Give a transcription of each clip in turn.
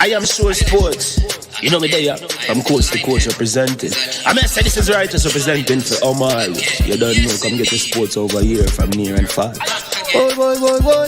I am sure sports. You know me there, from coast to coast representing. I mean, I say this is righteous representing for Omar. You don't know, come get your sports over here from near and far. Boy.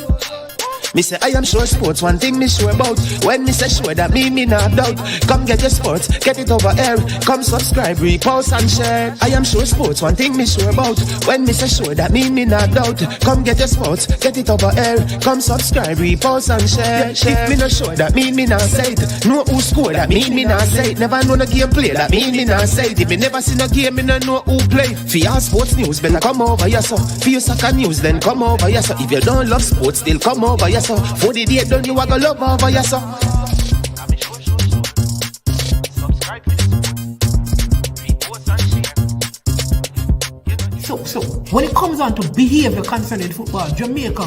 Me say I am sure sports, one thing me sure about. When me say sure, that me not doubt. Come get your sports, get it over here. Come subscribe, repost and share. I am sure sports, one thing me sure about. When me say sure, that me not doubt. Come get your sports, get it over here. Come subscribe, repost and share. If me not sure, that me not say it. Know who score, that me not say it. Never know the game play, that me not say it. If me never seen a game, me not know who play. For your sports news, better come over here so. For your soccer news, then come over here so. If you don't love sports, still come over here so. For the day done, you are gonna love over here so. So when it comes on to behavior concerning football, Jamaica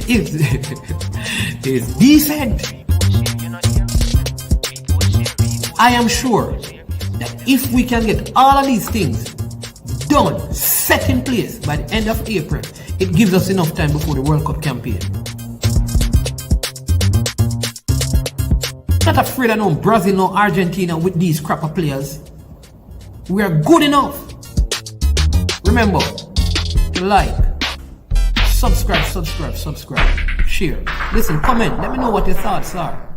is decent. I am sure that if we can get all of these things done, set in place by the end of April, it gives us enough time before the World Cup campaign. Not afraid of no Brazil, no Argentina with these crapper players. We are good enough. Remember to like, subscribe, share. Listen, comment, let me know what your thoughts are.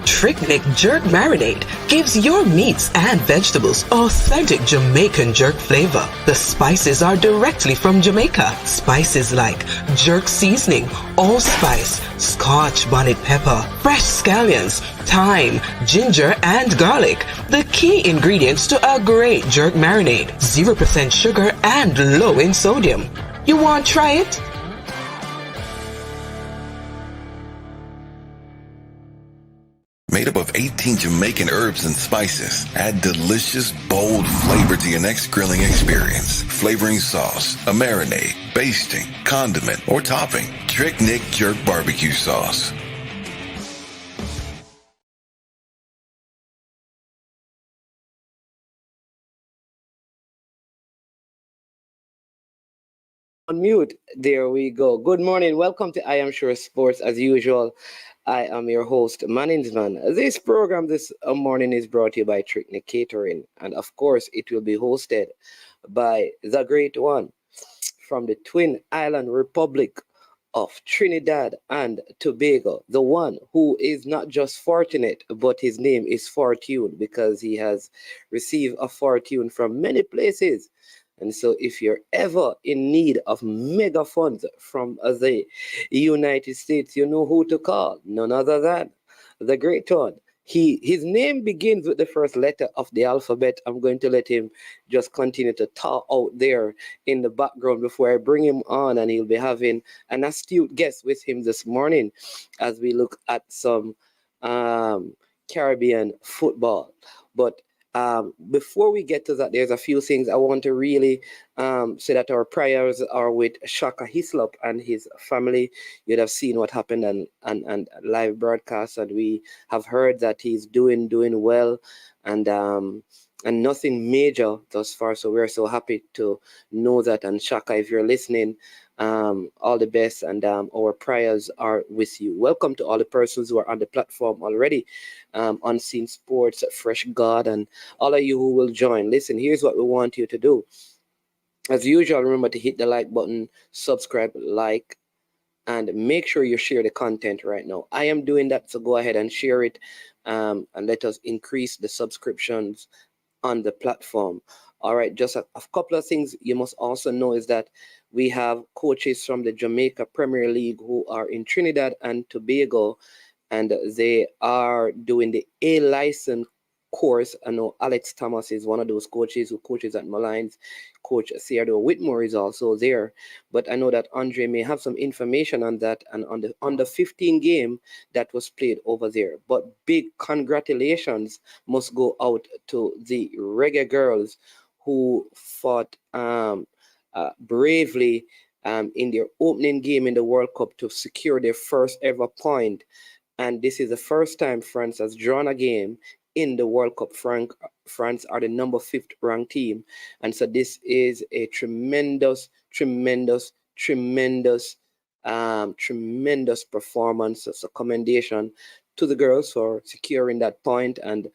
Trick-Nick Jerk Marinade gives your meats and vegetables authentic Jamaican jerk flavor. The spices are directly from Jamaica. Spices like jerk seasoning, allspice, Scotch bonnet pepper, fresh scallions, thyme, ginger, and garlic. The key ingredients to a great jerk marinade. 0% sugar and low in sodium. You want to try it? Made up of 18 Jamaican herbs and spices, add delicious, bold flavor to your next grilling experience. Flavoring sauce, a marinade, basting, condiment, or topping. Trick-Nick Jerk Barbecue Sauce. On mute. There we go. Good morning. Welcome to I Am Sure Sports. As usual, I am your host, Management. This program this morning is brought to you by Trick-Nick Catering. And of course, it will be hosted by the great one from the Twin Island Republic of Trinidad and Tobago. The one who is not just fortunate, but his name is Fortune because he has received a fortune from many places. And so if you're ever in need of mega funds from the United States, you know who to call. None other than the great one. His name begins with the first letter of the alphabet. I'm going to let him just continue to talk out there in the background before I bring him on, and he'll be having an astute guest with him this morning as we look at some Caribbean football. But before we get to that, there's a few things I want to really say that our prayers are with Shaka Hislop and his family. You'd have seen what happened and live broadcast, and we have heard that he's doing well and nothing major thus far. So we're so happy to know that. And Shaka, if you're listening, all the best, and our prayers are with you. Welcome to all the persons who are on the platform already, Unseen Sports, Fresh God, and all of you who will join. Listen, here's what we want you to do. As usual, remember to hit the like button, subscribe, like, and make sure you share the content right now. I am doing that, so go ahead and share it, and let us increase the subscriptions on the platform. All right, just a couple of things you must also know is that we have coaches from the Jamaica Premier League who are in Trinidad and Tobago, and they are doing the A license course. I know Alex Thomas is one of those coaches who coaches at Malines. Coach Theodore Whitmore is also there. But I know that Andre may have some information on that and on the under 15 game that was played over there. But big congratulations must go out to the Reggae Girls who fought bravely in their opening game in the World Cup to secure their first ever point. And this is the first time France has drawn a game in the World Cup. France are the number 5th ranked team. And so this is a tremendous Tremendous performance. So commendation to the girls for securing that point. And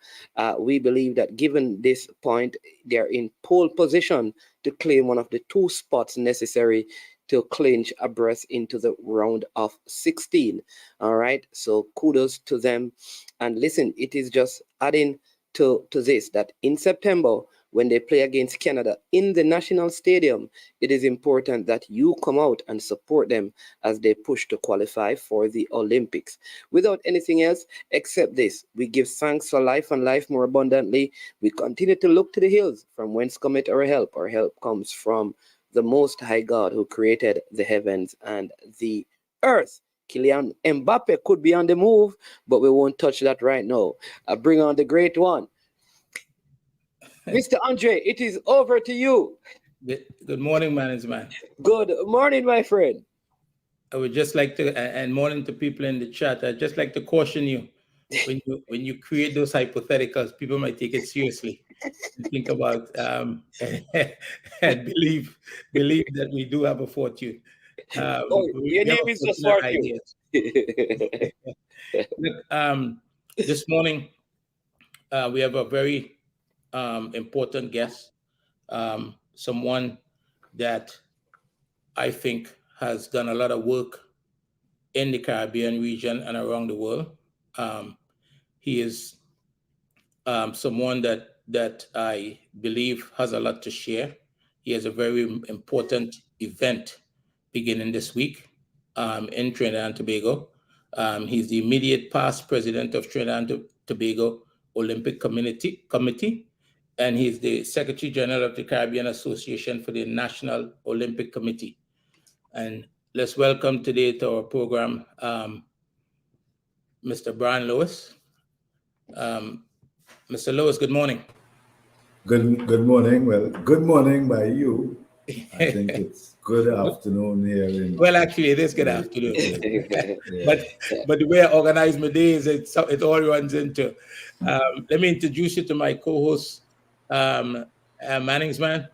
we believe that given this point, they're in pole position to claim one of the two spots necessary to clinch a berth into the round of 16. All right. So kudos to them. And listen, it is just adding to this that in September, when they play against Canada in the national stadium, it is important that you come out and support them as they push to qualify for the Olympics. Without anything else except this, we give thanks for life and life more abundantly. We continue to look to the hills from whence cometh our help. Our help comes from the Most High God who created the heavens and the earth. Kylian Mbappe could be on the move, but we won't touch that right now. I bring on the great one. Mr. Andre, it is over to you. Good morning, management. Good morning, my friend. I would just like to, and morning to people in the chat. I'd just like to caution you when you create those hypotheticals, people might take it seriously and think about and believe that we do have a fortune. Your name is just Fortune. Look, this morning we have a very important guest, someone that I think has done a lot of work in the Caribbean region and around the world. He is someone that I believe has a lot to share. He has a very important event beginning this week in Trinidad and Tobago. He's the immediate past president of Trinidad and Tobago Olympic Committee, and he's the Secretary General of the Caribbean Association for the National Olympic Committee. And let's welcome today to our program Mr. Brian Lewis. Mr. Lewis, good morning. Good morning. Well, good morning by you. I think it's good afternoon here in. Well, actually, it is good afternoon. Yeah. But the way I organize my days, it all runs into. Let me introduce you to my co-host, Manningsman.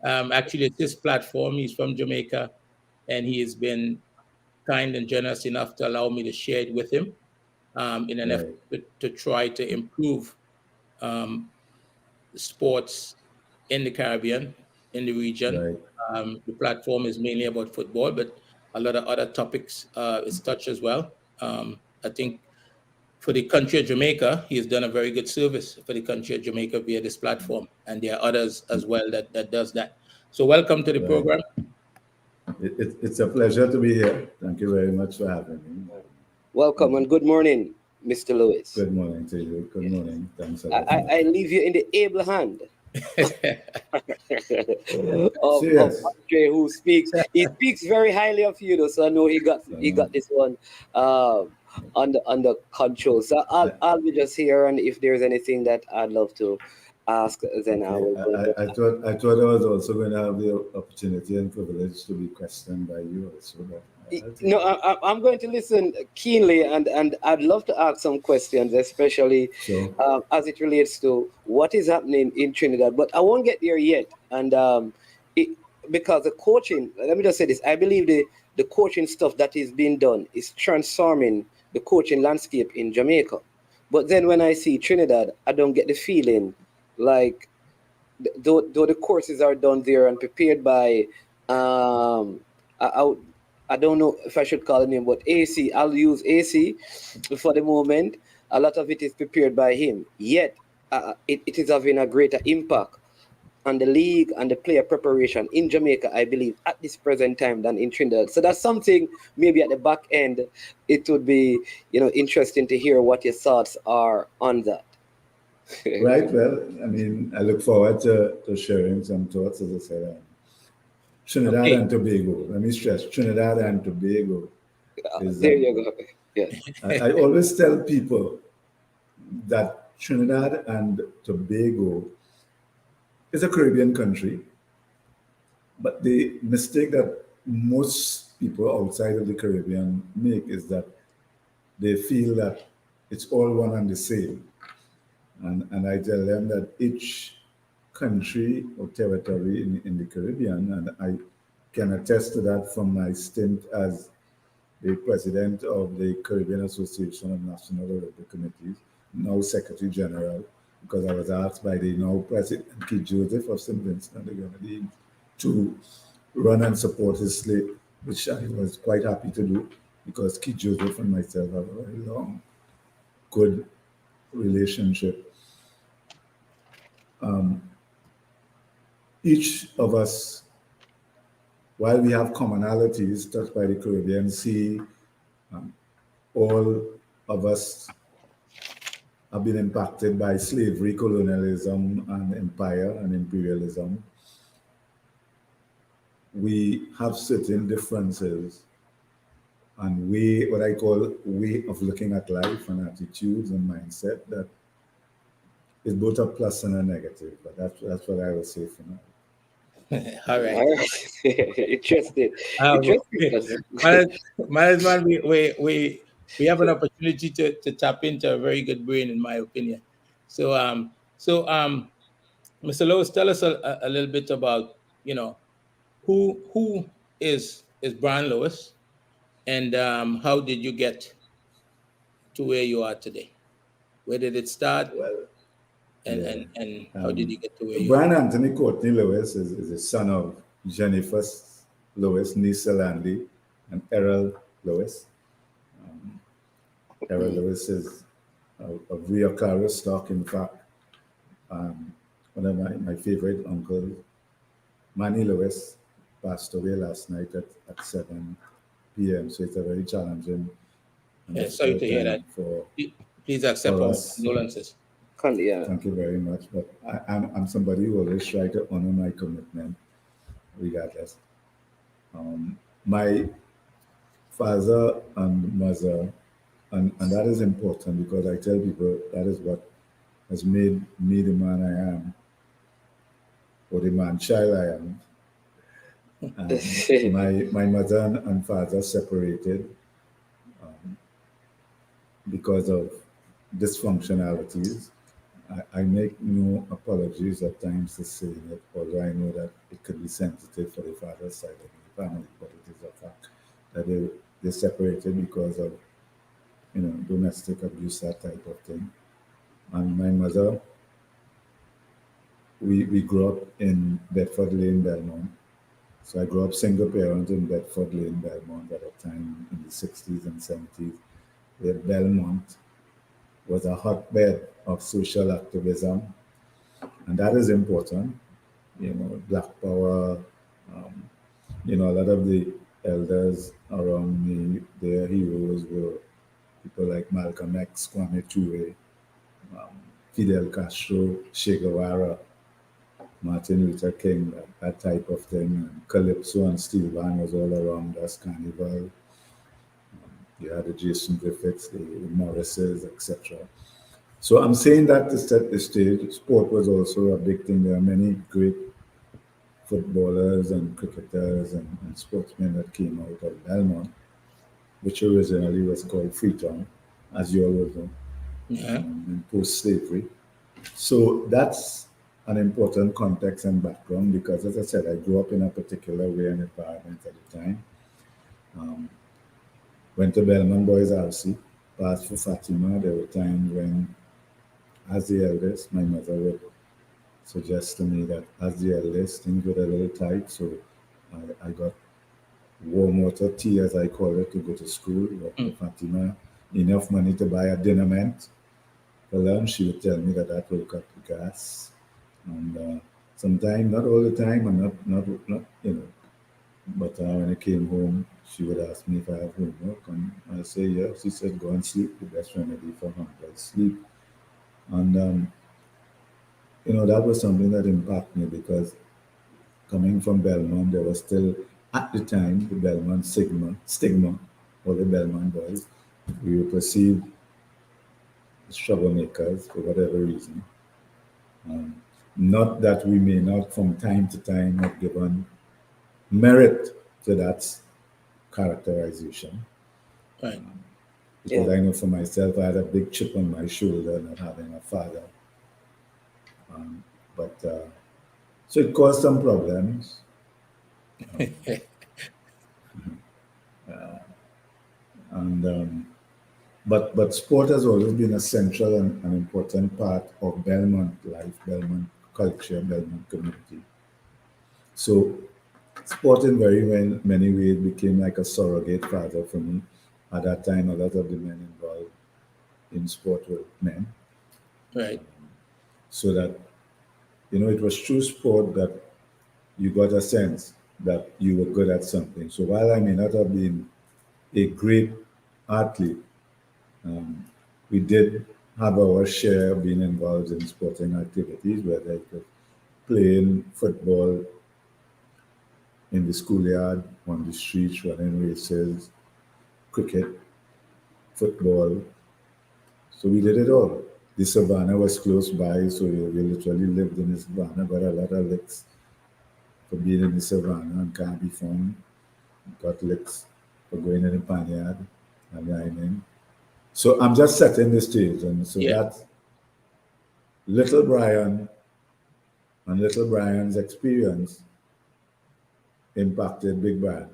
Actually, it's his platform. He's from Jamaica, and he has been kind and generous enough to allow me to share it with him in an effort to try to improve sports in the Caribbean, in the region. Right. The platform is mainly about football, but a lot of other topics is touched as well. I think for the country of Jamaica, he has done a very good service for the country of Jamaica via this platform, and there are others as well that does that. So welcome to the program. It's a pleasure to be here. Thank you very much for having me. Welcome and good morning, Mr. Lewis. Good morning to you. Good morning. Thanks a lot. I leave you in the able hand of Andre, who speaks. He speaks very highly of you, though, so I know he got this one under control. So I'll be just here, and if there's anything that I'd love to ask, then I will. I thought I was also going to have the opportunity and privilege to be questioned by you also. No, I'm going to listen keenly, and I'd love to ask some questions, especially as it relates to what is happening in Trinidad. But I won't get there yet, and because the coaching. Let me just say this: I believe the coaching stuff that is being done is transforming the coaching landscape in Jamaica. But then when I see Trinidad, I don't get the feeling like though the courses are done there and prepared by I don't know if I should call the name, but AC. I'll use AC for the moment. A lot of it is prepared by him. Yet, it is having a greater impact on the league and the player preparation in Jamaica, I believe, at this present time than in Trinidad. So that's something maybe at the back end, it would be, interesting to hear what your thoughts are on that. Right. Well, I mean, I look forward to sharing some thoughts, as I said. Trinidad and Tobago. Let me stress, Trinidad and Tobago. There you go. Yeah. I always tell people that Trinidad and Tobago is a Caribbean country, but the mistake that most people outside of the Caribbean make is that they feel that it's all one and the same. And I tell them that each country or territory in the Caribbean, and I can attest to that from my stint as the president of the Caribbean Association of National Olympic Committees, now Secretary General, because I was asked by the now President Keith Joseph of St. Vincent and the Grenadines to run and support his slate, which I was quite happy to do because Keith Joseph and myself have a very long, good relationship. Each of us, while we have commonalities touched by the Caribbean Sea, all of us have been impacted by slavery, colonialism, and empire and imperialism. We have certain differences and what I call way of looking at life and attitudes and mindset that is both a plus and a negative. But that's what I will say for now. All right. Interesting. Management, we have an opportunity to tap into a very good brain, in my opinion. So Mr. Lewis, tell us a little bit about, who is Brian Lewis, and how did you get to where you are today? Where did it start? Well, and how did you get to where you Brian are? Anthony Courtney Lewis is the son of Jennifer Lewis, Nisa Landy, and Errol Lewis. Errol Lewis is a reoccurring stock. In fact, one of my favorite uncles, Manny Lewis, passed away last night at 7 p.m. So it's a very challenging. Sorry to hear that. Please accept our condolences. Yeah. Thank you very much. But I'm somebody who always try to honor my commitment, regardless. My father and mother, and that is important because I tell people that is what has made me the man I am, or the man child I am. My mother and father separated because of dysfunctionalities. I make no apologies at times to say it, although I know that it could be sensitive for the father's side of the family, but it is a fact that they separated because of domestic abuse, that type of thing. And my mother, we grew up in Bedford Lane, Belmont. So I grew up single parent in Bedford Lane, Belmont at a time in the 60s and 70s, where Belmont was a hotbed of social activism. And that is important. Black Power, a lot of the elders around me, their heroes were people like Malcolm X, Kwame Ture, Fidel Castro, Che Guevara, Martin Luther King, that type of thing. And Calypso and Steel Band was all around us, Carnival. You had the Jason Griffiths, the Morrises, etc. So I'm saying that to set the stage. Sport was also a big thing. There are many great footballers and cricketers and sportsmen that came out of Belmont, which originally was called Freetown, as you all know, in post-slavery. So that's an important context and background because, as I said, I grew up in a particular way and environment at the time. Went to Belmont Boys RC, passed for Fatima. There were times when, as the eldest, my mother would suggest to me that as the eldest, things were a little tight. So I got warm water tea, as I call it, to go to school. But Fatima, enough money to buy a dinner meant. For lunch, she would tell me that will cut the gas. And sometimes, not all the time, and not but when I came home, she would ask me if I have homework, and I say yes. She said, "Go and sleep. The best remedy for hunger is sleep." And that was something that impacted me because coming from Belmont, there was still at the time the Belmont stigma, or the Belmont boys. We were perceived as troublemakers for whatever reason. Not that we may not, from time to time, have given merit to that characterization. Right. Because I know for myself, I had a big chip on my shoulder not having a father. So it caused some problems. And but sport has always been a central and an important part of Belmont life, Belmont culture, Belmont community. So sport in many ways became like a surrogate father for me. At that time, a lot of the men involved in sport were men. Right. So that, it was through sport that you got a sense that you were good at something. So while I may not have been a great athlete, we did have our share of being involved in sporting activities, whether it was playing football in the schoolyard, on the streets, running races, cricket, football. So we did it all. The savannah was close by, so we literally lived in the savannah, got a lot of licks for being in the savannah and can't be found. Got licks for going in the panyard and rhyming. So I'm just setting the stage. And so Yeah. that's little Brian and little Brian's experience impacted Big Brian.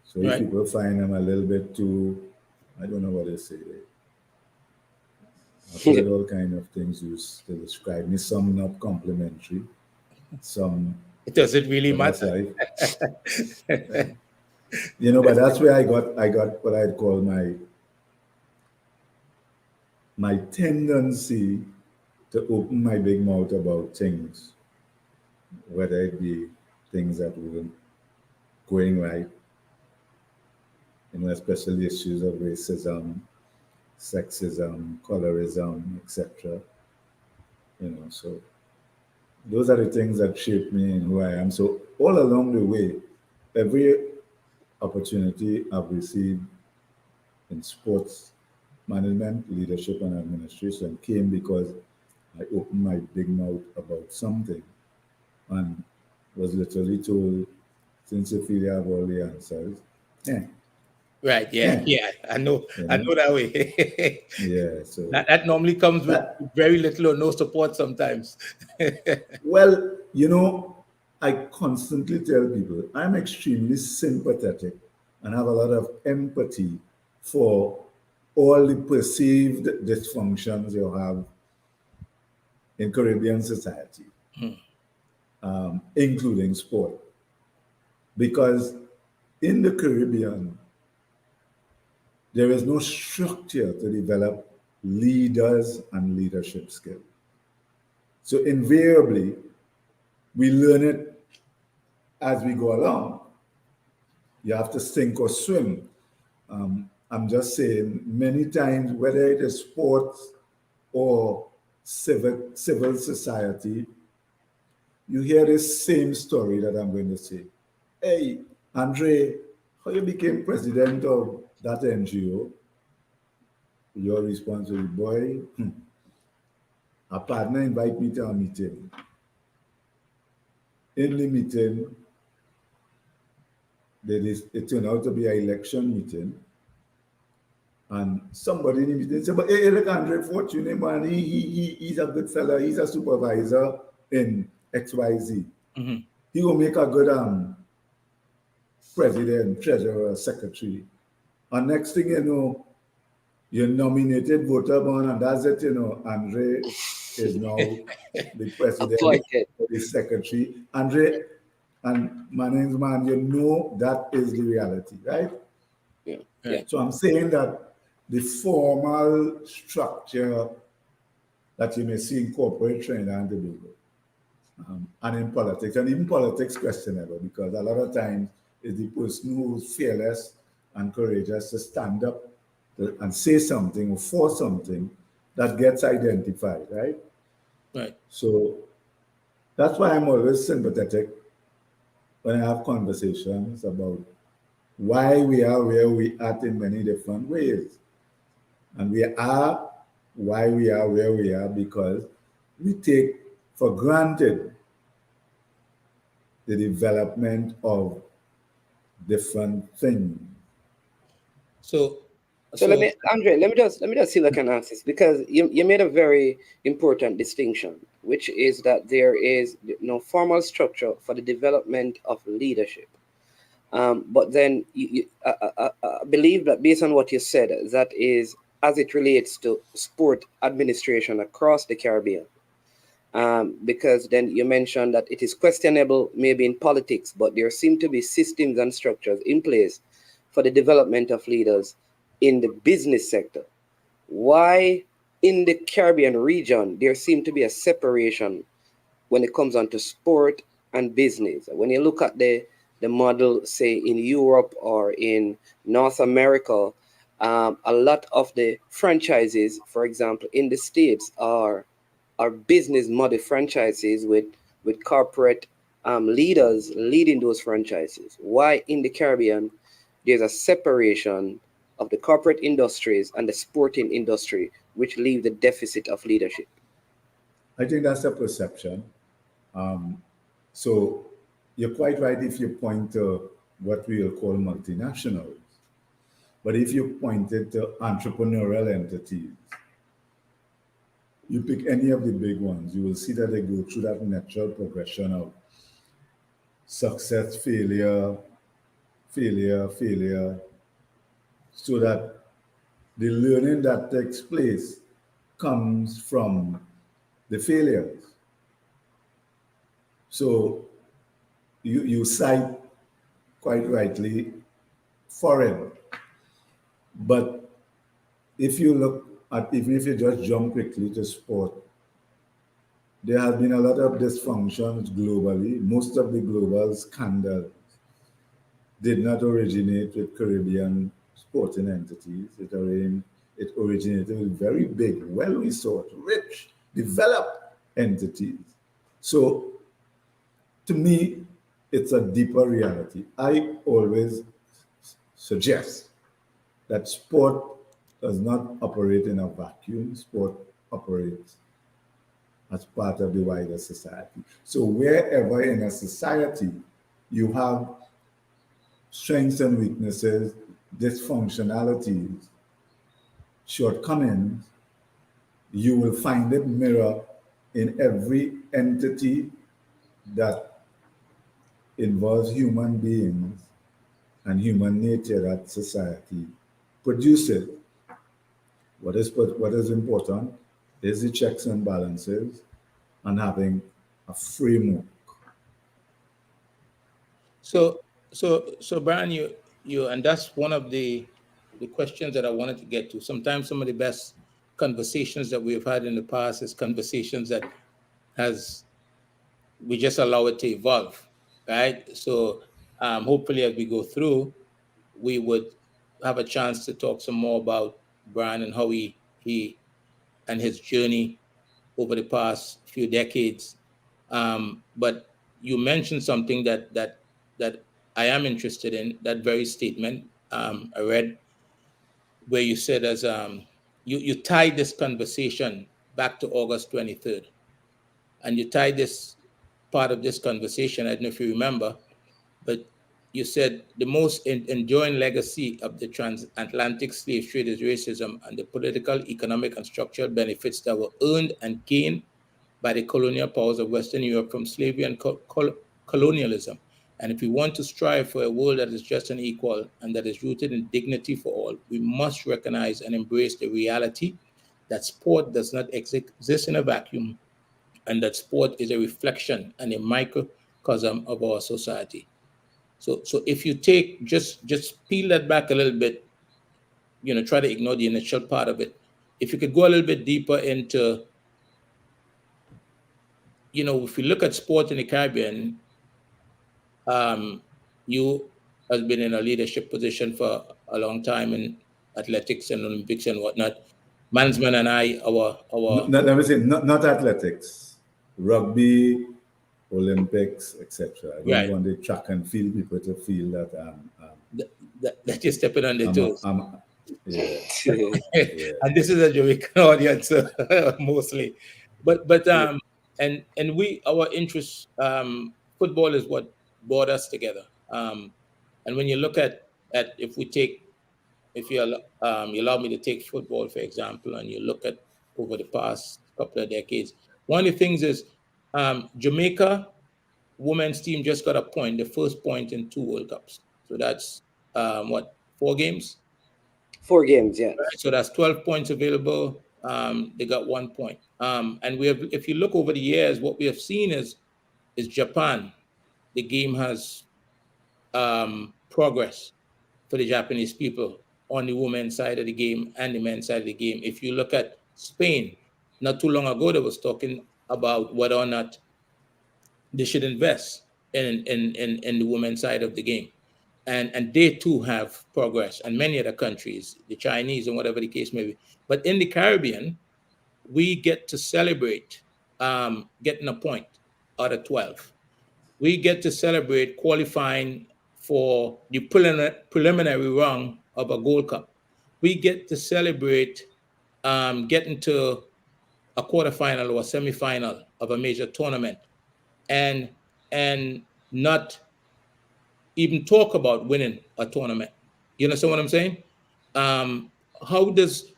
So if Right. people find him a little bit too, I don't know what they say. I've heard all kind of things used to describe me. Some not complimentary, some. Does it really But that's matter? life. But that's where I got what I'd call my tendency to open my big mouth about things, whether it be things that weren't going right, especially issues of racism, sexism, colorism, etc. So those are the things that shape me and who I am. So all along the way, every opportunity I've received in sports management, leadership, and administration came because I opened my big mouth about something and was literally told, since you feel you have all the answers, Right. Yeah. I know that way. Yeah. So that normally comes with very little or no support sometimes. Well, I constantly tell people I'm extremely sympathetic and have a lot of empathy for all the perceived dysfunctions you have in Caribbean society, including sport. Because in the Caribbean, there is no structure to develop leaders and leadership skills. So invariably, we learn it as we go along. You have to sink or swim. I'm just saying, many times, whether it is sports or civil society, you hear this same story that I'm going to say. Hey, Andre, how you became president of that NGO? Your response will be, boy, a partner invite me to a meeting. In the meeting, it turned out to be an election meeting. And somebody in the meeting said, but hey, look, Andre, fortunate man, he's a good fella, he's a supervisor in XYZ. Mm-hmm. He will make a good president, treasurer, secretary. And next thing you know, you're nominated voter born, and that's it, Andre is now the president, the secretary. Andre, and my name's man, that is the reality, right? Yeah. So I'm saying that the formal structure that you may see in corporate Trinidad and Tobago, and in politics, and even politics questionable, because a lot of times it's the person who's fearless and courageous to stand up and say something or for something that gets identified, right? Right. So that's why I'm always sympathetic when I have conversations about why we are where we are in many different ways. And we are why we are where we are because we take for granted the development of different things. So let me just see if I can answer this, because you made a very important distinction, which is that there is no formal structure for the development of leadership. But then I believe that based on what you said, that is as it relates to sport administration across the Caribbean. Because then you mentioned that it is questionable maybe in politics, but there seem to be systems and structures in place for the development of leaders in the business sector. Why in the Caribbean region there seem to be a separation when it comes on to sport and business? When you look at the model, say in Europe or in North America, a lot of the franchises, for example, in the States are business model franchises with corporate leaders leading those franchises. Why in the Caribbean there's a separation of the corporate industries and the sporting industry, which leave the deficit of leadership? I think that's a perception. So you're quite right if you point to what we will call multinationals. But if you point it to entrepreneurial entities, you pick any of the big ones, you will see that they go through that natural progression of success, failure, failure, failure, so that the learning that takes place comes from the failures. So you cite quite rightly foreign, but if you look at, even if you just jump quickly to sport, there has been a lot of dysfunctions globally. Most of the global scandals did not originate with Caribbean sporting entities. It originated with very big, well-resourced, rich, developed entities. So to me, it's a deeper reality. I always suggest that sport does not operate in a vacuum. Sport operates as part of the wider society. So wherever in a society you have strengths and weaknesses, dysfunctionalities, shortcomings, you will find it mirror in every entity that involves human beings and human nature that society produces. What is important is the checks and balances and having a framework. So Brian, and that's one of the questions that I wanted to get to. Sometimes some of the best conversations that we've had in the past is conversations that has we just allow it to evolve, right? So hopefully as we go through, we would have a chance to talk some more about Brian and how he and his journey over the past few decades. But you mentioned something that I am interested in. That very statement I read where you said as you tied this conversation back to August 23rd, and you tied this part of this conversation. I don't know if you remember, but you said the most enduring legacy of the transatlantic slave trade is racism and the political, economic, and structural benefits that were earned and gained by the colonial powers of Western Europe from slavery and colonialism. And if we want to strive for a world that is just and equal and that is rooted in dignity for all, we must recognize and embrace the reality that sport does not exist in a vacuum and that sport is a reflection and a microcosm of our society. So if you take just peel that back a little bit, try to ignore the initial part of it. If you could go a little bit deeper into, if you look at sport in the Caribbean, you has been in a leadership position for a long time in athletics and Olympics and whatnot. Management and I, our Let me say, not athletics, rugby, Olympics, etc. I don't right, want the track and field people to feel that that you're stepping on the toes. Yeah, yeah. And this is a Jamaican audience mostly, but and we our interest football is what brought us together. And when you look at if you allow me to take football for example, and you look at over the past couple of decades, one of the things is Jamaica women's team just got a point, the first point in 2 World Cups. So that's what, 4 games? 4 games, yes. Right? So that's 12 points available. They got 1 point. And we have, if you look over the years, what we have seen is Japan. The game has progress for the Japanese people on the women's side of the game and the men's side of the game. If you look at Spain, not too long ago, they was talking about whether or not they should invest in the women's side of the game. And they too have progress, and many other countries, the Chinese and whatever the case may be. But in the Caribbean, we get to celebrate getting a point out of 12. We get to celebrate qualifying for the preliminary round of a Gold Cup. We get to celebrate getting to a quarterfinal or a semifinal of a major tournament, and and not even talk about winning a tournament. You understand what I'm saying? Um, how does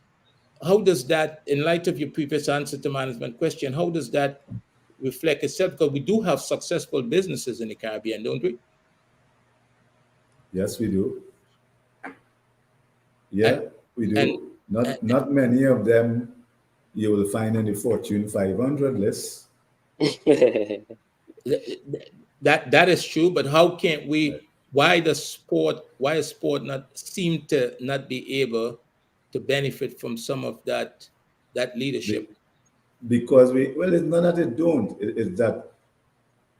that, in light of your previous answer to management question, how does that reflect itself? Because we do have successful businesses in the Caribbean, don't we? Yes, we do. Yeah, we And, do. Not many of them you will find in the Fortune 500 list. that is true, but how can't we? Why is sport not seem to not be able to benefit from some of that Be- leadership? Because it's not that they don't, it's that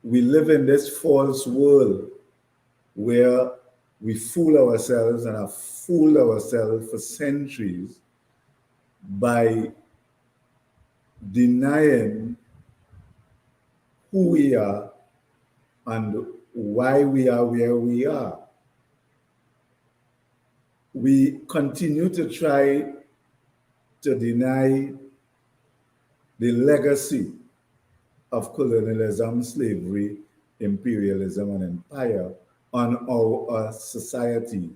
we live in this false world where we fool ourselves and have fooled ourselves for centuries by denying who we are and why we are where we are. We continue to try to deny the legacy of colonialism, slavery, imperialism, and empire on our society.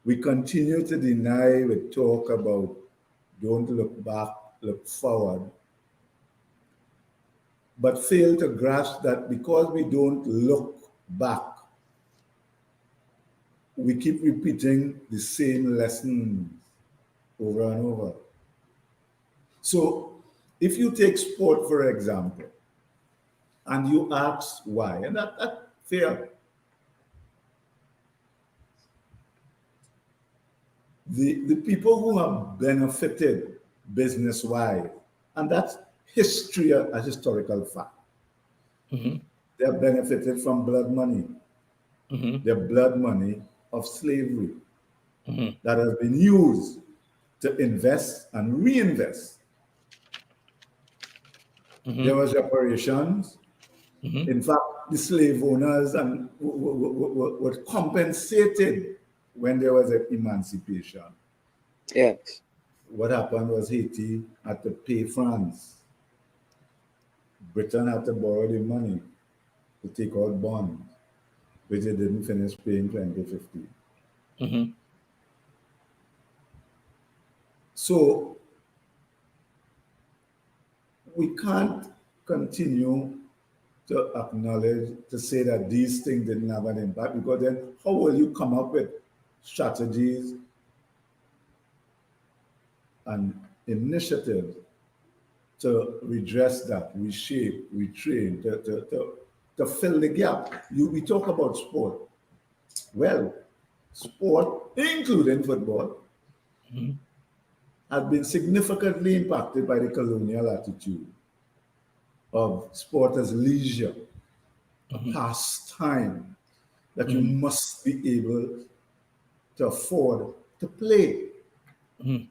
We continue to deny, we talk about don't look back, look forward, but fail to grasp that because we don't look back, we keep repeating the same lessons over and over. So if you take sport, for example, and you ask why, and that's fair. The people who have benefited business-wise, and that's history, a historical fact. Mm-hmm. They have benefited from blood money. Mm-hmm. The blood money of slavery Mm-hmm. that has been used to invest and reinvest. Mm-hmm. There was reparations. Mm-hmm. In fact, the slave owners and were compensated when there was an emancipation. Yes. What happened was Haiti had to pay France. Britain had to borrow the money to take out bonds, which they didn't finish paying 2050. Mm-hmm. So we can't continue to acknowledge, to say that these things didn't have an impact, because then how will you come up with strategies and initiatives to redress that, reshape, retrain, to fill the gap? We talk about sport. Well, sport, including football, Mm-hmm. has been significantly impacted by the colonial attitude of sport as leisure, a pastime that you must be able to afford to play.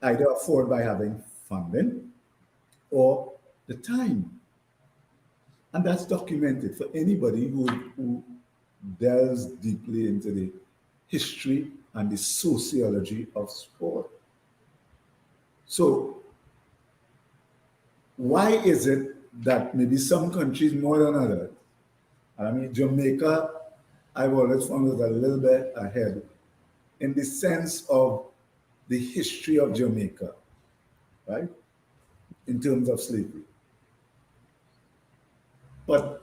Either afford by having funding or the time. And that's documented for anybody who delves deeply into the history and the sociology of sport. So, why is it that maybe some countries more than others? I mean, Jamaica, I've always found it a little bit ahead in the sense of the history of Jamaica, right? In terms of slavery. But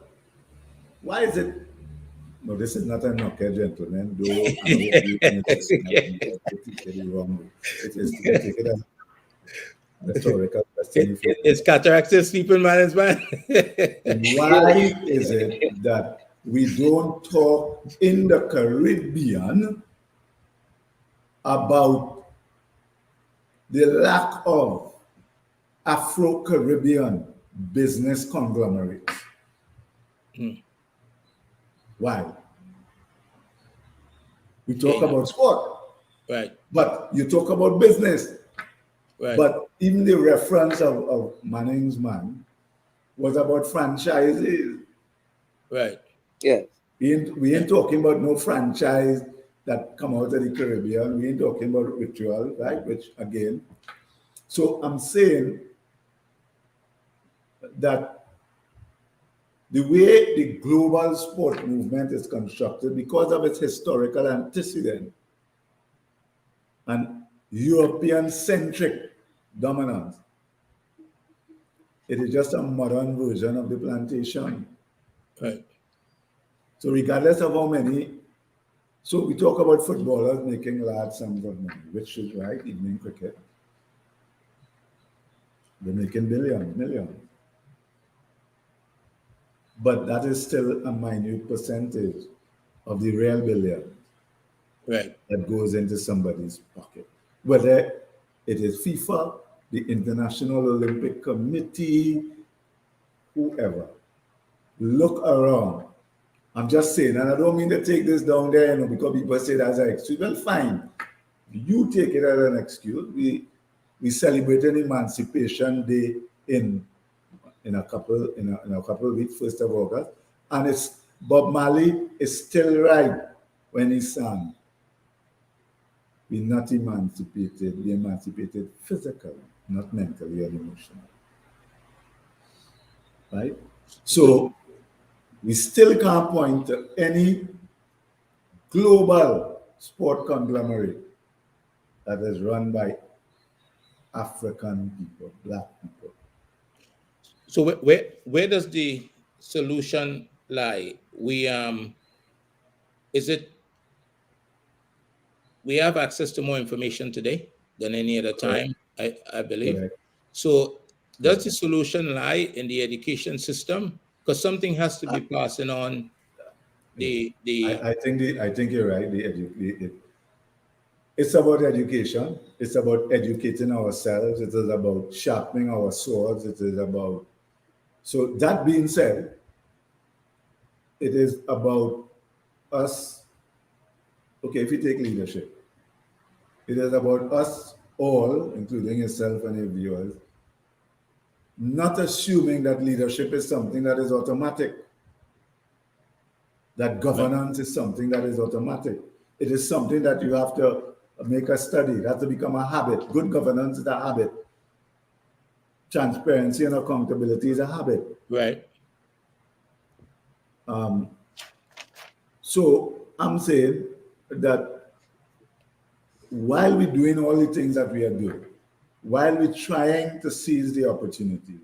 why is it that Jamaica, I've always found it a little bit ahead in the sense of the history of Jamaica, right? In terms of slavery. But why is it that Jamaica, I've always found it a little bit ahead in the sense of the history of Jamaica, right? In terms of slavery. But why is it that Jamaica, I've always found it a little bit ahead in the sense of the history of Jamaica, right? In terms of slavery. But why is it No, this is not a knocker, gentlemen. Though I hope you understand that take it the wrong way. It is to take it as a historical question. If you Is cataract still sleeping management? why is it that we don't talk in the Caribbean about the lack of Afro-Caribbean business conglomerates? Why? We talk about sport, Right. but you talk about business. Right. But even the reference of Manning's man was about franchises. Right. Yes. We ain't talking about no franchise that come out of the Caribbean. We ain't talking about ritual, right? Which again, so I'm saying that the way the global sport movement is constructed, because of its historical antecedent and European-centric dominance, it is just a modern version of the plantation. Right. So regardless of how many, so we talk about footballers making large sums of money, which is right, even in cricket. They're making billions, millions. But that is still a minute percentage of the real billion Right. that goes into somebody's pocket. Whether it is FIFA, the International Olympic Committee, whoever. Look around. I'm just saying, and I don't mean to take this down there, because people say that's an excuse. Well, fine. You take it as an excuse. We celebrated Emancipation Day in a couple of weeks, 1st of August, and it's Bob Marley is still right when he sang, "We're not emancipated. We're emancipated physically, not mentally and emotionally." Right? So we still can't point to any global sport conglomerate that is run by African people, black people. So where does the solution lie? We is it we have access to more information today than any other time, I believe. Correct. So does the solution lie in the education system? Because something has to be passing on the I think you're right. It's about education. It's about educating ourselves. It is about sharpening our swords. It is about, so that being said, it is about us. Okay, if you take leadership, it is about us all, including yourself and your viewers, not assuming that leadership is something that is automatic, that governance is something that is automatic. It is something that you have to make a study. It has to become a habit. Good governance is a habit. Transparency and accountability is a habit. right. So I'm saying that while we're doing all the things that we are doing, while we're trying to seize the opportunity,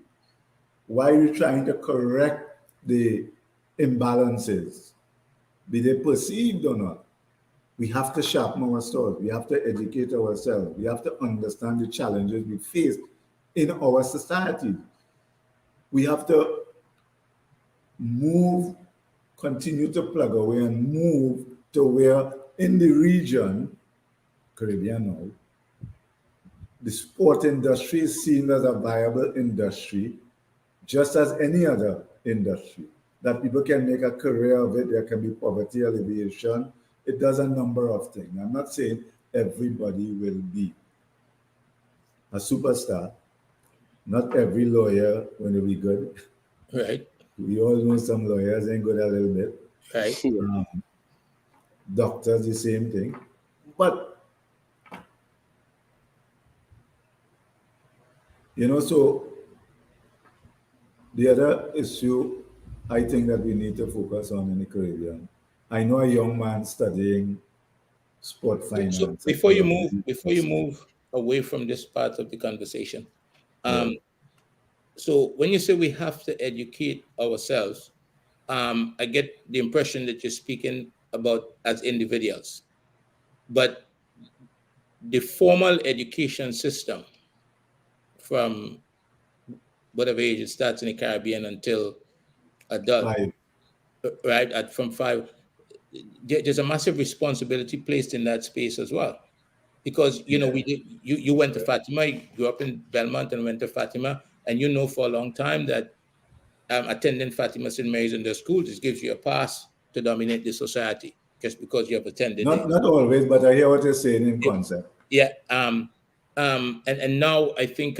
while we're trying to correct the imbalances, be they perceived or not, we have to sharpen our swords. We have to educate ourselves. We have to understand the challenges we face in our society. We have to move, continue to plug away and move to where in the region, Caribbean now, the sport industry is seen as a viable industry, just as any other industry, that people can make a career of it. There can be poverty alleviation. It does a number of things. I'm not saying everybody will be a superstar. Not every lawyer will be good. Right. We all know some lawyers ain't good a little bit. Right. Doctors, the same thing. But, so the other issue I think that we need to focus on in the Caribbean. I know a young man studying sport finance. So before you move away from this part of the conversation, so when you say we have to educate ourselves, I get the impression that you're speaking about as individuals, but the formal education system from whatever age it starts in the Caribbean until adult, Five. right? From 5, there's a massive responsibility placed in that space as well. Because you went to Fatima, you grew up in Belmont and went to Fatima, and for a long time that attending Fatima St. Mary's in the school just gives you a pass to dominate the society just because you have attended there. Not always, but I hear what you're saying in concept. Yeah. And now I think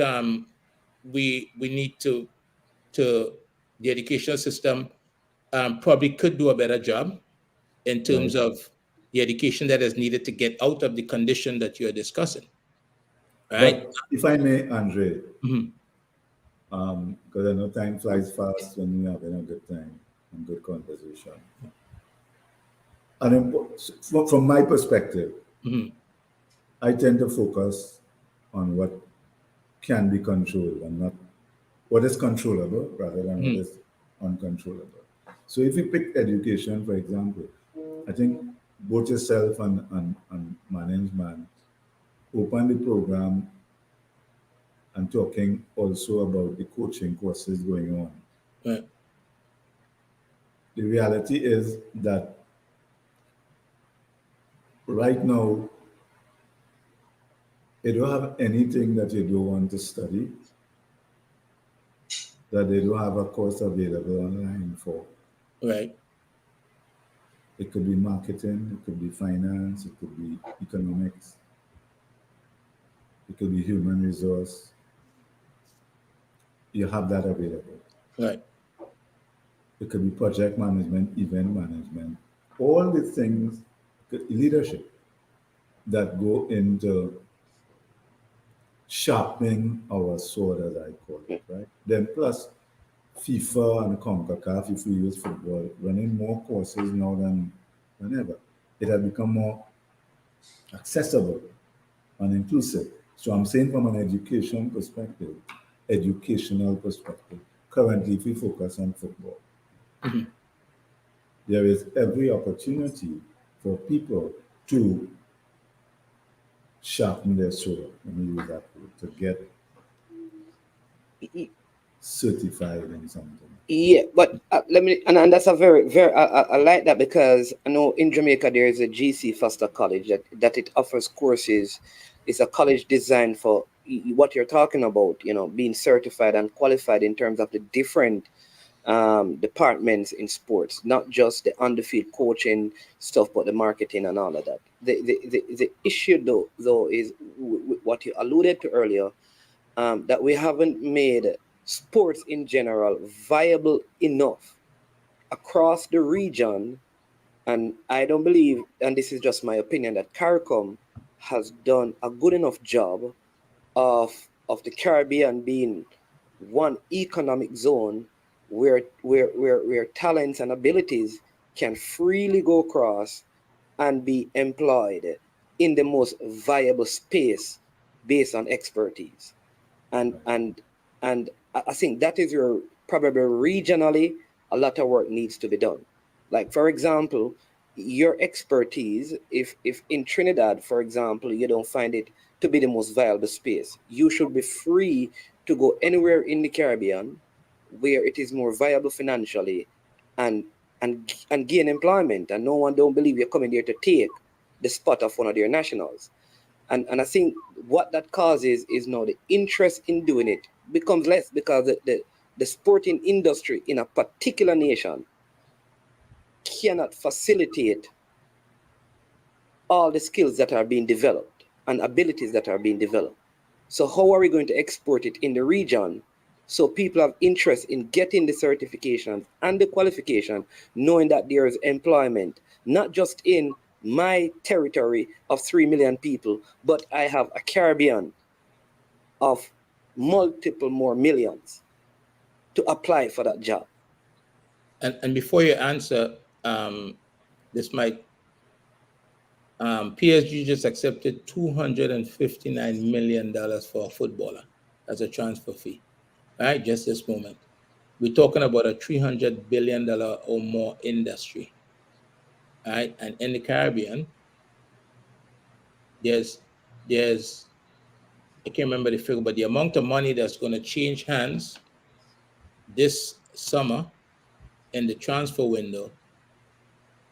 we need to the educational system probably could do a better job in terms Right. of the education that is needed to get out of the condition that you're discussing. Right? But if I may, Andre, Mhm. because I know time flies fast when we're having a good time and good conversation. And from my perspective, Mhm. I tend to focus on what can be controlled and not what is controllable rather than what is uncontrollable. So if you pick education, for example, I think both yourself and management open the program and talking also about the coaching courses going on. Right. The reality is that right now, you don't have anything that you don't want to study that they don't have a course available online for. Right. It could be marketing, it could be finance, it could be economics, it could be human resource. You have that available. Right. It could be project management, event management, all the things, leadership that go into sharpening our sword, as I call it, right? Then plus FIFA and CONCACAF, if we use football, running more courses now than whenever. It has become more accessible and inclusive. So I'm saying from an education perspective, educational perspective, currently if we focus on football, there is every opportunity for people to sharpen their sword, let me use that word, to get certified in something. Yeah, but let me, and that's a very, very, I like that because I know in Jamaica there is a GC Foster College that it offers courses. It's a college designed for what you're talking about, being certified and qualified in terms of the different departments in sports, not just the on the field coaching stuff, but the marketing and all of that. The issue though is what you alluded to earlier, that we haven't made sports in general viable enough across the region. And I don't believe, and this is just my opinion, that CARICOM has done a good enough job of the Caribbean being one economic zone where talents and abilities can freely go across and be employed in the most viable space based on expertise. And and and I think that is where probably regionally a lot of work needs to be done. Like for example, your expertise, if in Trinidad, for example, you don't find it to be the most viable space, you should be free to go anywhere in the Caribbean where it is more viable financially and and gain employment, and no one don't believe you're coming there to take the spot of one of their nationals. And I think what that causes is now the interest in doing it becomes less because the sporting industry in a particular nation cannot facilitate all the skills that are being developed and abilities that are being developed. So how are we going to export it in the region so people have interest in getting the certifications and the qualification, knowing that there is employment, not just in my territory of 3 million people, but I have a Caribbean of multiple more millions to apply for that job. And before you answer, this might PSG just accepted $259 million for a footballer as a transfer fee. All right, just this moment. we're talking about a $300 billion or more industry. Right? And in the Caribbean, there's I can't remember the figure, but the amount of money that's going to change hands this summer in the transfer window,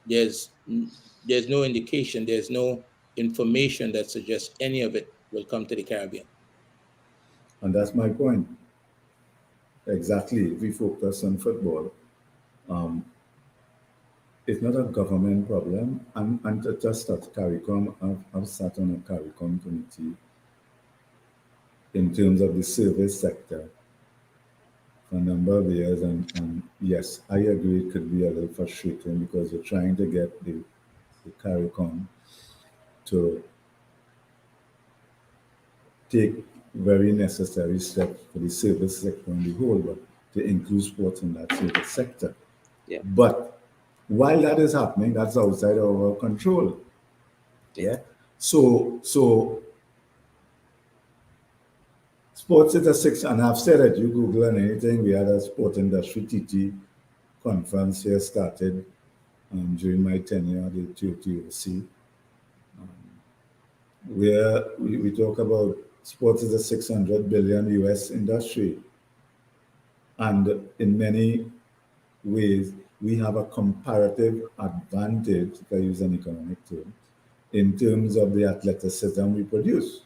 there's no indication, there's no information that suggests any of it will come to the Caribbean. And that's my point. Exactly. If we focus on football, it's not a government problem. And to just start CARICOM, I've sat on a CARICOM committee in terms of the service sector for a number of years. And yes, I agree it could be a little frustrating because you're trying to get the CARICOM to take very necessary steps for the service sector on the whole, but to include sports in that service sector. Yeah. But while that is happening, that's outside of our control. Yeah. So sports is a six, and I've said it, you Google and anything, we had a sport industry TT conference here started during my tenure at the TOTOC, where we talk about sports is a 600 billion US industry. And in many ways, we have a comparative advantage, if I use an economic term, in terms of the athleticism we produce.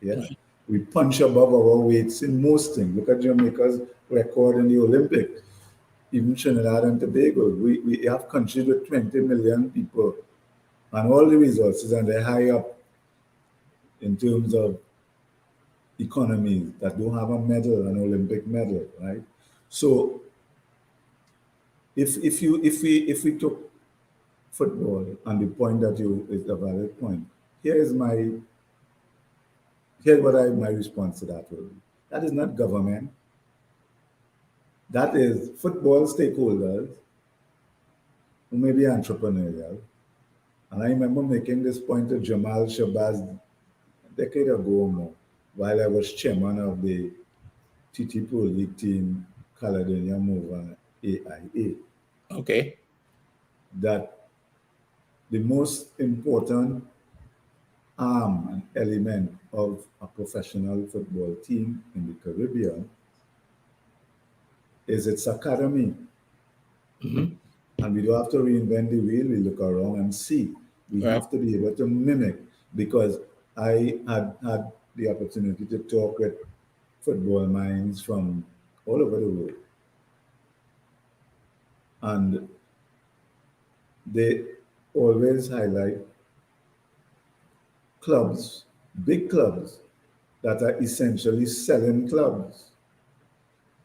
Yeah, we punch above our weights in most things. Look at Jamaica's record in the Olympics. Even Trinidad and Tobago, we have countries with 20 million people, and all the resources, and they're high up in terms of economies that don't have a medal, an Olympic medal, right? So if we took football, and the point that you is a valid point, here's my response to that will be. That is not government. That is football stakeholders who may be entrepreneurial. And I remember making this point to Jamal Shabazz a decade ago or more, while I was chairman of the TT Pro League team, Caledonia Mova AIA. Okay. That the most important arm and element of a professional football team in the Caribbean is its academy. Mm-hmm. And we don't have to reinvent the wheel. We look around and see. We have to be able to mimic, because I had the opportunity to talk with football minds from all over the world. And they always highlight clubs, big clubs, that are essentially selling clubs.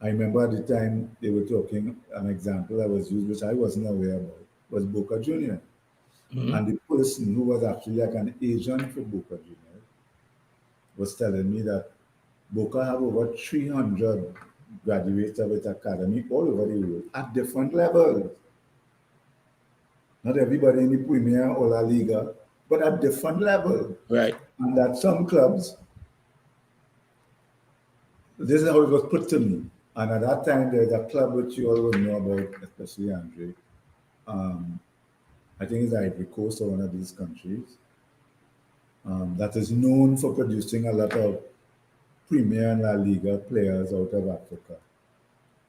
I remember at the time they were talking, an example that was used, which I wasn't aware about, was Boca Junior. Mm-hmm. And the person who was actually like an agent for Boca Junior was telling me that Boca have over 300 graduates of its academy all over the world at different levels. Not everybody in the Premier or La Liga, but at different levels. Right. And that some clubs, this is how it was put to me. And at that time, there's a club which you all will know about, especially Andre. I think it's Ivory Coast or one of these countries, that is known for producing a lot of Premier and La Liga players out of Africa.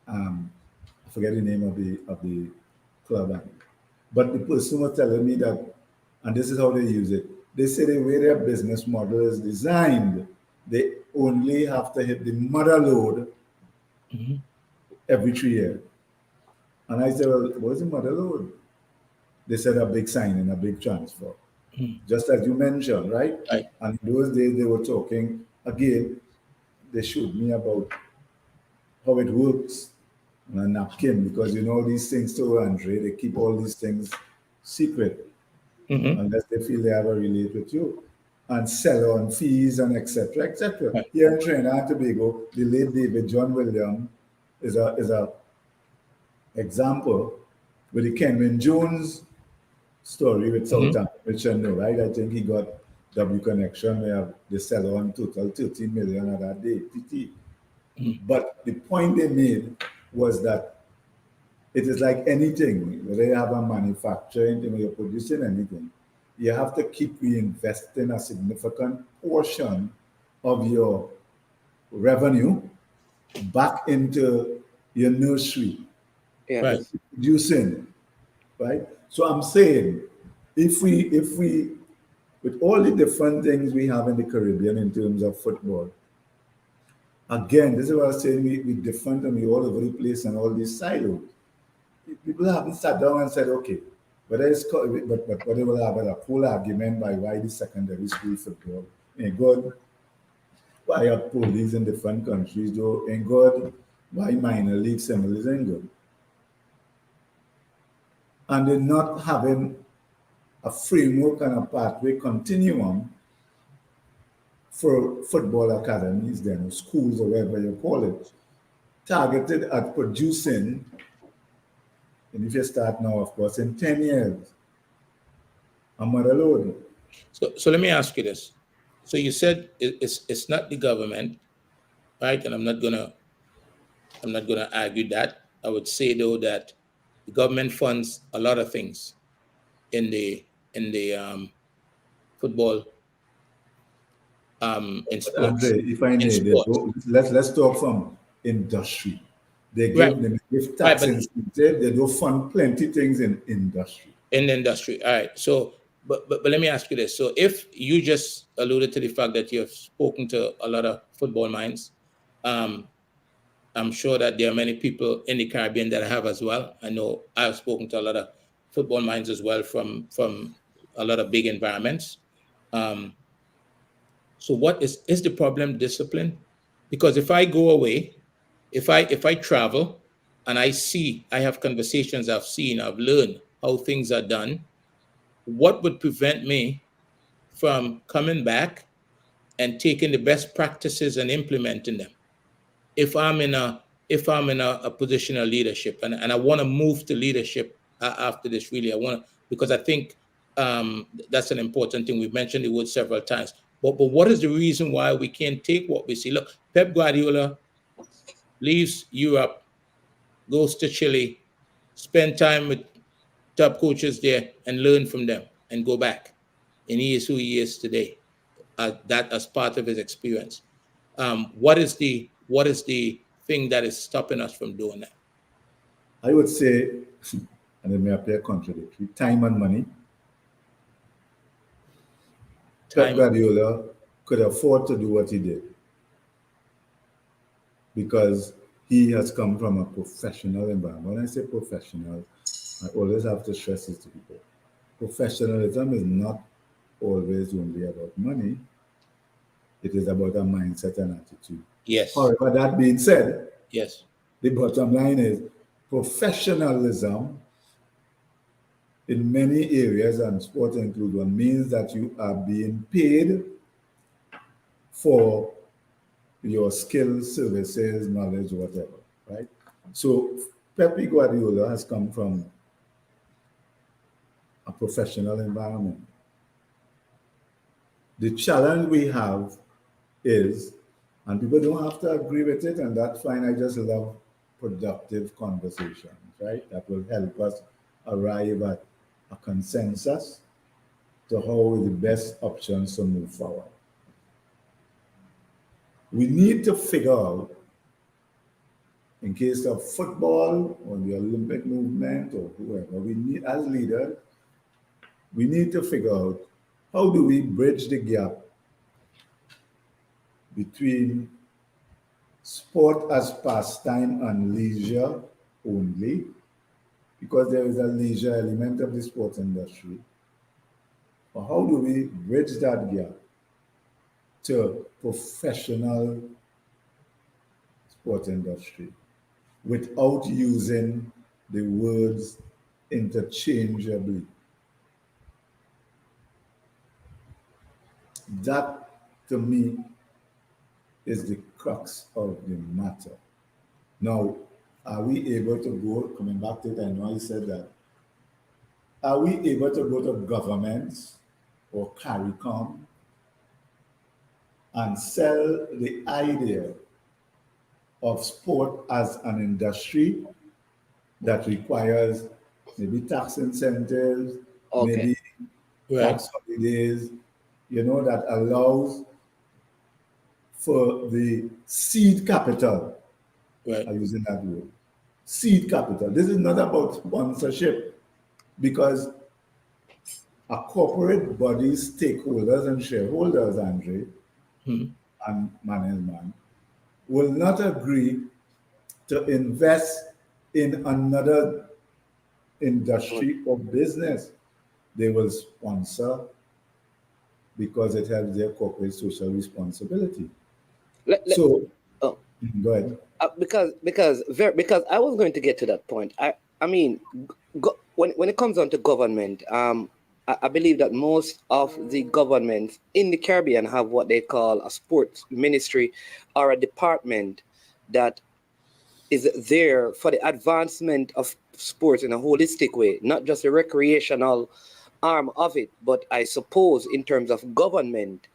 I forget the name of the club, but the person was telling me that, and this is how they use it. They say the way their business model is designed, they only have to hit the mother load every 3 years. And I said, well, what is the mother load? They said a big signing, a big transfer. Just as you mentioned, right? Right. And in those days they were talking, again, they showed me about how it works on a napkin, because you know these things too, Andre, they keep all these things secret unless they feel they have a relate with you, and sell on fees and etc. etc. Right. Here in Trinidad and Tobago, the late David John Williams is a example with the Kenwin Jones story with Southampton, which I know, right? I think he got W Connection where they sell on total 13 million at that day, TT. But the point they made was that it is like anything, whether you have a manufacturing, you're producing anything, you have to keep reinvesting a significant portion of your revenue back into your nursery, Right. Yes. producing, right? So I'm saying, if we with all the different things we have in the Caribbean in terms of football, again, this is what I was saying, we different and we all over the place and all these silos. People haven't sat down and said, okay, whether it's but whether we'll have a whole argument by why the secondary school football ain't good, why are police in different countries though ain't good, why minor league similes ain't good. And they're not having a framework and a pathway continuum for football academies, then, or schools, or whatever you call it, targeted at producing, and if you start now, of course, in 10 years, a mother load. So let me ask you this. So you said it's not the government, right? And I'm not gonna argue that. I would say though that the government funds a lot of things in the football in But sports Andre, if I in may, sports. let's talk from industry. They Right, give right, tax but incentive, they do fund plenty things in industry. in the industry. All right. So, but let me ask you this. So, if you just alluded to the fact that you've spoken to a lot of football minds, um, I'm sure that there are many people in the Caribbean that I have as well. I know I've spoken to a lot of football minds as well from a lot of big environments. Um, so, what is the problem? Discipline? Because if I go away, if I travel and I have conversations, I've learned how things are done. What would prevent me from coming back and taking the best practices and implementing them if I'm in a position of leadership and I want to move to leadership after this? Really, I want to, because I think that's an important thing. We've mentioned the word several times, but what is the reason why we can't take what we see? Look, Pep Guardiola leaves Europe, goes to Chile, spend time with top coaches there and learn from them and go back. And he is who he is today. That as part of his experience. What is the thing that is stopping us from doing that? I would say, and it may appear contradictory, time and money. Pep Time. Guardiola could afford to do what he did because he has come from a professional environment. When I say professional, I always have to stress this to people. Professionalism is not always only about money. It is about a mindset and attitude. Yes. However, that being said, Yes. the bottom line is professionalism in many areas, and sport include one, means that you are being paid for your skills, services, knowledge, whatever, right? So Pep Guardiola has come from a professional environment. The challenge we have is, and people don't have to agree with it, and that's fine. I just love productive conversations, right? That will help us arrive at a consensus to how the best options to move forward. We need to figure out, in case of football or the Olympic movement or whoever, we need, as leaders, we need to figure out how do we bridge the gap between sport as pastime and leisure only, because there is a leisure element of the sports industry. But how do we bridge that gap to professional sport industry without using the words interchangeably? That, to me, is the crux of the matter. Now, are we able to go, coming back to it, I know I said that, are we able to go to governments or CARICOM and sell the idea of sport as an industry that requires maybe tax incentives, Okay. maybe tax holidays, that allows for the seed capital. Right. I'm using that word. Seed capital. This is not about sponsorship because a corporate body's stakeholders and shareholders, Andre, and management, will not agree to invest in another industry or business. They will sponsor because it helps their corporate social responsibility. Let, So, oh, go ahead. because I was going to get to that point. I mean, when it comes on to government, I believe that most of the governments in the Caribbean have what they call a sports ministry or a department that is there for the advancement of sports in a holistic way, not just the recreational arm of it, but I suppose in terms of government,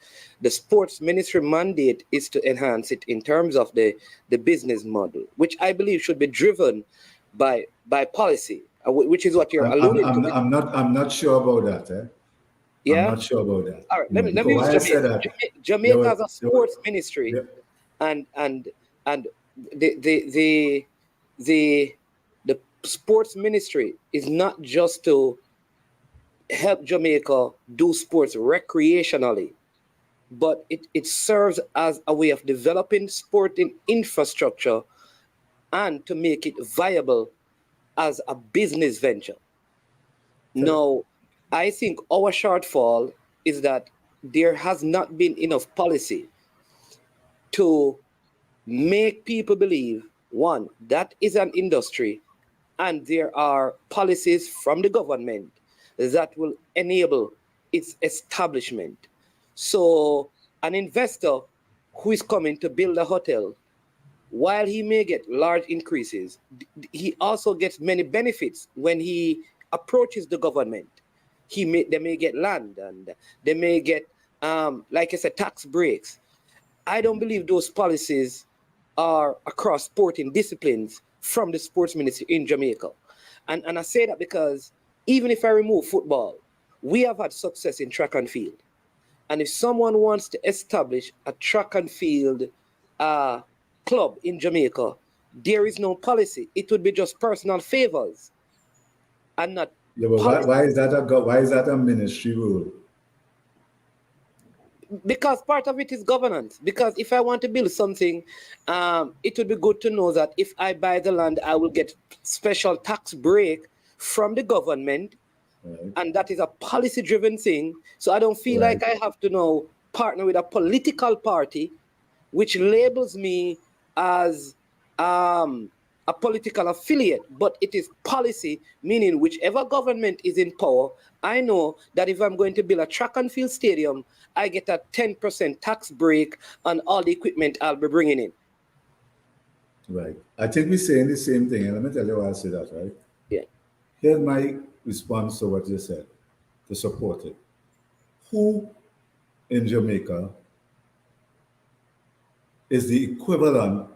the sports ministry mandate is to enhance it in terms of the business model, which I believe should be driven by policy, which is what you're alluding to. I'm not sure about that. I'm Yeah. not sure about that. All right. Let me Because use why I said Jamaica. that, Jamaica has a there were, sports ministry, there- and the the the the the sports ministry is not just to help Jamaica do sports recreationally, but it serves as a way of developing sporting infrastructure and to make it viable as a business venture. Now, I think our shortfall is that there has not been enough policy to make people believe one, that is an industry, and there are policies from the government that will enable its establishment. So, an investor who is coming to build a hotel, while he may get large increases, he also gets many benefits when he approaches the government. They may get land, and they may get, like I said, tax breaks. I don't believe those policies are across sporting disciplines from the sports ministry in Jamaica. And I say that because even if I remove football, we have had success in track and field. And if someone wants to establish a track and field uh, club in Jamaica, there is no policy. It would be just personal favors and not yeah, but policy. why is that a ministry rule? Because part of it is governance. Because if I want to build something, it would be good to know that if I buy the land, I will get special tax break from the government, Right. and that is a policy-driven thing. So I don't feel Right. like I have to now partner with a political party, which labels me as a political affiliate, but it is policy, meaning whichever government is in power, I know that if I'm going to build a track and field stadium, I get a 10% tax break on all the equipment I'll be bringing in. Right. I think we're saying the same thing, and let me tell you why I say that, right? Yeah. Here's my response to what you said to support it. Who in Jamaica is the equivalent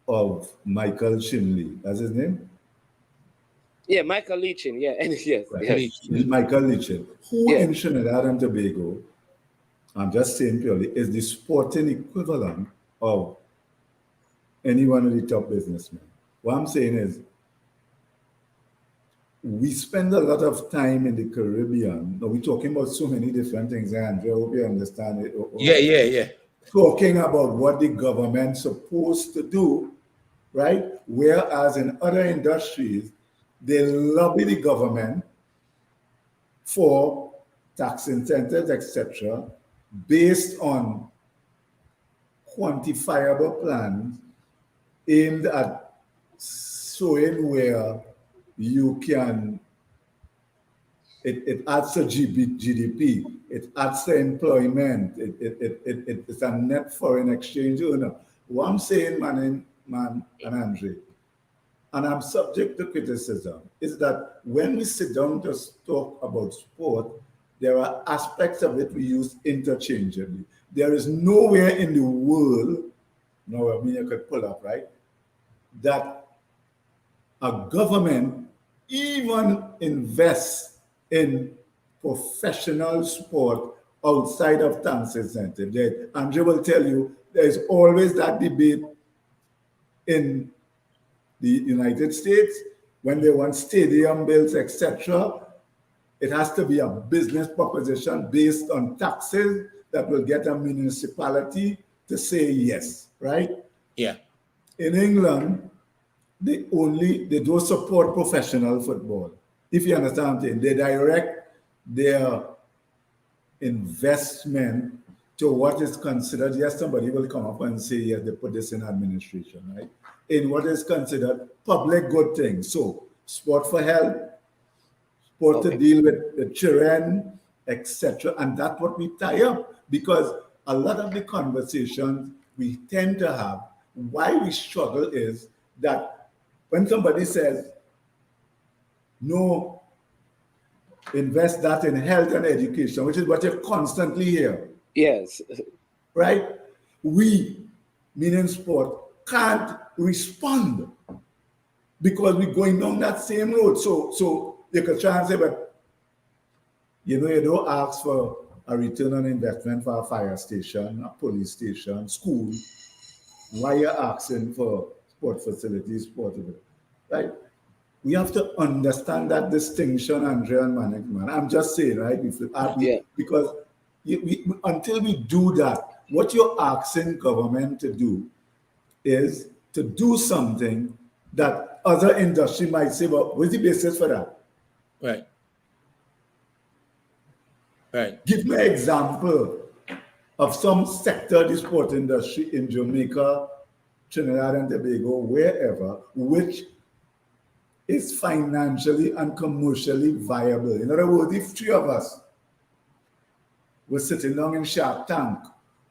of Michael Chinley? That's his name? Yeah, Michael Leachin. Yeah, and yes, Right. yes. Michael Lichin. Who Yeah. in Trinidad and Tobago, I'm just saying purely, is the sporting equivalent of any one of the top businessmen? What I'm saying is, we spend a lot of time in the Caribbean. Now, we're talking about so many different things, and I hope you understand it. Yeah. Talking about what the government's supposed to do, right? Whereas in other industries, they lobby the government for tax incentives, etc., based on quantifiable plans aimed at showing where you can, it adds to GDP, it adds to employment, it's a net foreign exchange earner. What I'm saying, man and Andre, and I'm subject to criticism, is that when we sit down to talk about sport, there are aspects of it we use interchangeably. There is nowhere in the world, no, I mean, you could pull up, right, that a government even invests in professional sport outside of tax incentive. Andre will tell you there's always that debate in the United States when they want stadium bills, etc. It has to be a business proposition based on taxes that will get a municipality to say yes, right? Yeah. In England, they don't support professional football. If you understand what I'm saying, they direct their investment to what is considered, yes, somebody will come up and say, yes, they put this in administration, right? In what is considered public good things. So, sport for health, sport to deal with the children, etc. And that's what we tie up because a lot of the conversations we tend to have, why we struggle is that when somebody says, no, invest that in health and education, which is what you constantly hear. Yes. Right? We, meaning sport, can't respond because we're going down that same road. So you could try and say, but you don't ask for a return on investment for a fire station, a police station, school. Why you asking for sport facilities, right? We have to understand that distinction, Andrea and management. I'm just saying, right? Because until we do that, what you're asking government to do is to do something that other industry might say, well, what's the basis for that? Right. Right. Give me an example of some sector of the sport industry in Jamaica, Trinidad and Tobago, wherever, which is financially and commercially viable. In other words, if three of us were sitting down in Shark Tank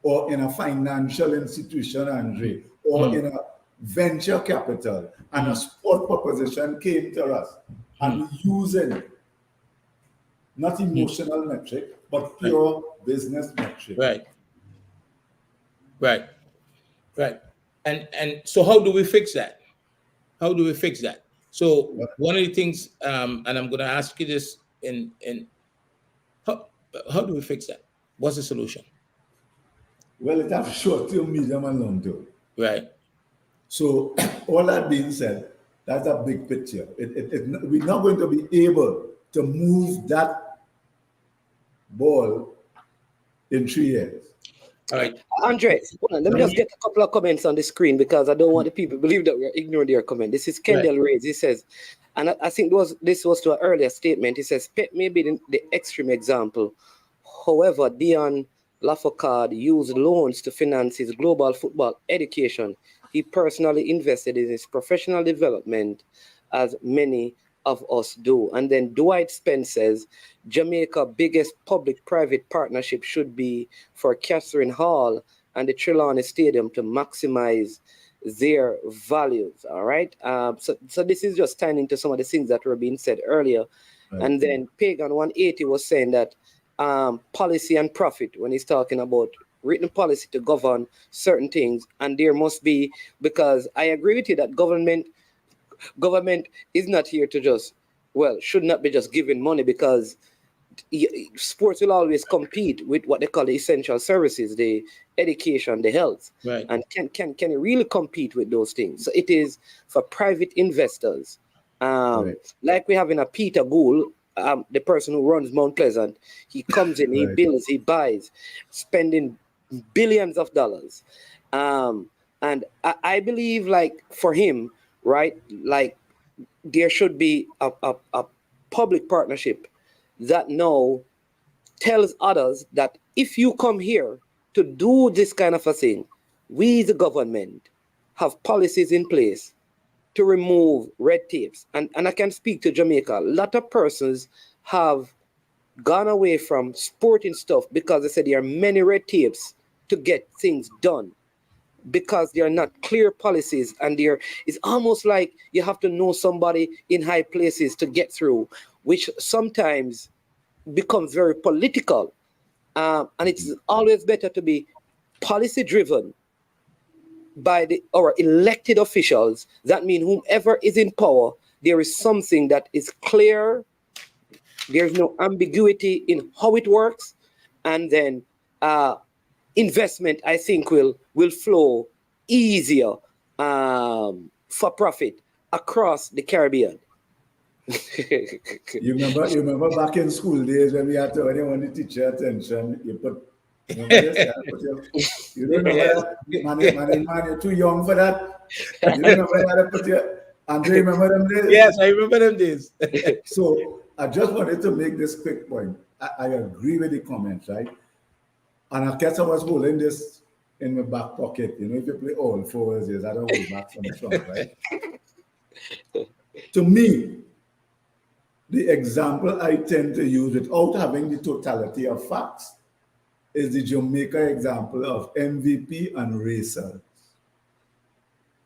or in a financial institution, Andre, or in a venture capital, and a sport proposition came to us, and we using not emotional metric, but pure business metric. Right. Right. Right. And so how do we fix that? How do we fix that? So one of the things, and I'm going to ask you this in how do we fix that? What's the solution? Well, it has short term, medium, and long term. Right. So all that being said, that's a big picture. We're not going to be able to move that ball in 3 years. All right. Andre, let me just get a couple of comments on the screen because I don't want the people to believe that we're ignoring their comment. This is Kendall Reyes. He says, and I think this was to an earlier statement. He says, Pep may be the extreme example. However, Dion Lafocard used loans to finance his global football education. He personally invested in his professional development, as many of us do. And then Dwight Spence says, Jamaica's biggest public-private partnership should be for Catherine Hall and the Trelawney Stadium to maximize their values. All right. So this is just tying into some of the things that were being said earlier. Right. And then Pagan 180 was saying that policy and profit when he's talking about written policy to govern certain things. And there must be, because I agree with you that government is not here to should not be just giving money, because sports will always compete with what they call the essential services, the education, the health. Right. And can it really compete with those things? So it is for private investors. Like we have in a Peter Gould, the person who runs Mount Pleasant. He comes in, he builds, he buys, spending billions of dollars. And I believe, like, for him, right, like, there should be a public partnership that now tells others that if you come here to do this kind of a thing, we, the government, have policies in place to remove red tapes. And I can speak to Jamaica. A lot of persons have gone away from sporting stuff because they said there are many red tapes to get things done, because there are not clear policies, and it's almost like you have to know somebody in high places to get through, which sometimes becomes very political. And it's always better to be policy driven by our elected officials, that means whomever is in power, there is something that is clear. There's no ambiguity in how it works, and then investment, I think, will flow easier for profit across the Caribbean. You remember back in school days when we had to, when you want to teach your attention, you put, remember this? You don't remember that? Man, you're too young for that. You remember that? Put your, Andre, remember them days? Yes, I remember them days. So I just wanted to make this quick point. I agree with the comments, right? And I guess I was holding this in my back pocket. You know, if you play all fours, yes, I don't hold back some strong, right? To me, the example I tend to use without having the totality of facts is the Jamaica example of MVP and racer.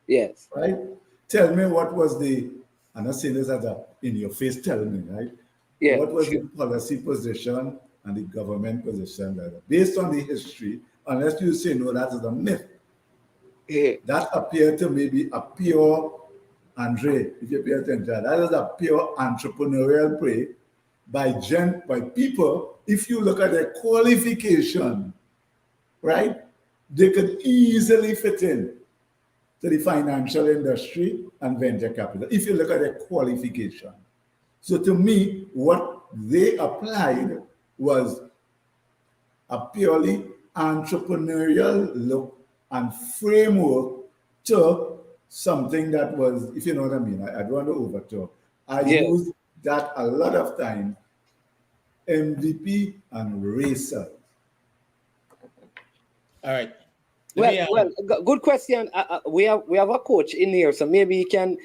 Yes. Right? Tell me what was the, I'm not saying this as a in your face, tell me, right? Yeah. What was the policy position and the government position there? Based on the history, unless you say, no, that is a myth. Yeah. That appeared to me be a pure, Andre, if you pay attention, that is a pure entrepreneurial play by people. If you look at their qualification, right, they could easily fit in to the financial industry and venture capital, if you look at their qualification. So to me, what they applied was a purely entrepreneurial look and framework to something that was, if you know what I mean, I don't want to overtalk. I use that a lot of times, MVP and racer. All right. Well, good question. We have a coach in here, so maybe he can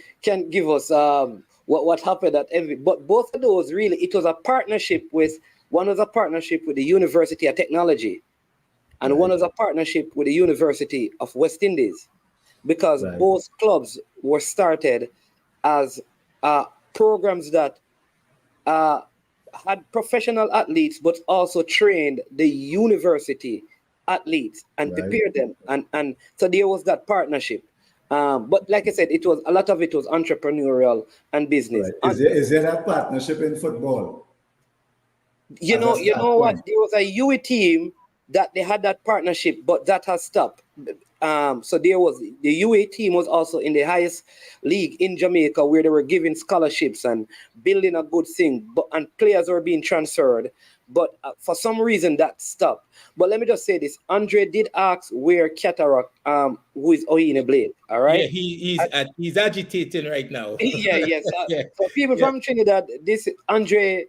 give us what happened at MVP. But both of those, really, it was a partnership with, one was a partnership with the University of Technology, and one was a partnership with the University of West Indies, because both clubs were started as programs that had professional athletes, but also trained the university athletes and prepared them. And so there was that partnership. But like I said, it was a lot of it was entrepreneurial and business. Right. Is there that partnership in football? You know what? There was a UE team that they had that partnership, but that has stopped. So there was the UA team was also in the highest league in Jamaica, where they were giving scholarships and building a good thing, and players were being transferred. But for some reason that stopped. But let me just say this: Andre did ask where Cataract, who is Oine Blade, all right? Yeah, he's agitating right now. Yes. For people from Trinidad, this Andre.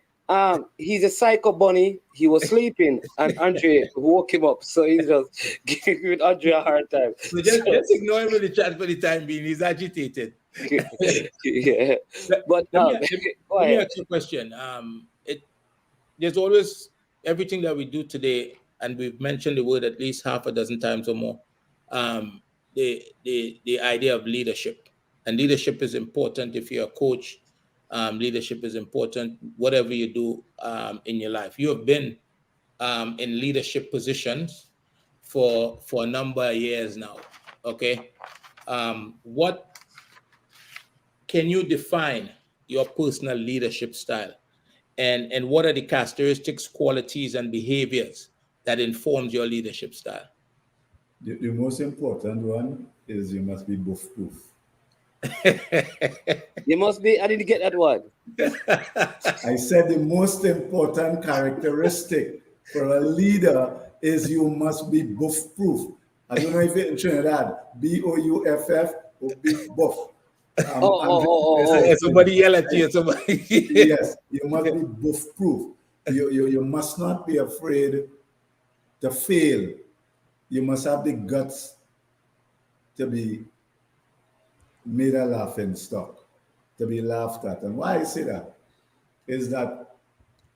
He's a psycho bunny. He was sleeping, and Andre woke him up. So he's just giving Andre a hard time. So just ignore him in the chat for the time being. He's agitated. Yeah. But let me ask you a question. There's always everything that we do today, and we've mentioned the word at least half a dozen times or more. The idea of leadership, and leadership is important. If you're a coach, leadership is important. Whatever you do in your life, you have been in leadership positions for a number of years now. Okay, what can you define your personal leadership style, and what are the characteristics, qualities, and behaviors that informs your leadership style? The most important one is you must be both proof. You must be. I didn't get that one. I said the most important characteristic for a leader is you must be buff proof. I don't know if you're in Trinidad, BOUFF or big buff. Somebody yell at you. Somebody. Yes, you must be buff proof. You must not be afraid to fail. You must have the guts to be made a laughing stock, to be laughed at. And why I say that is that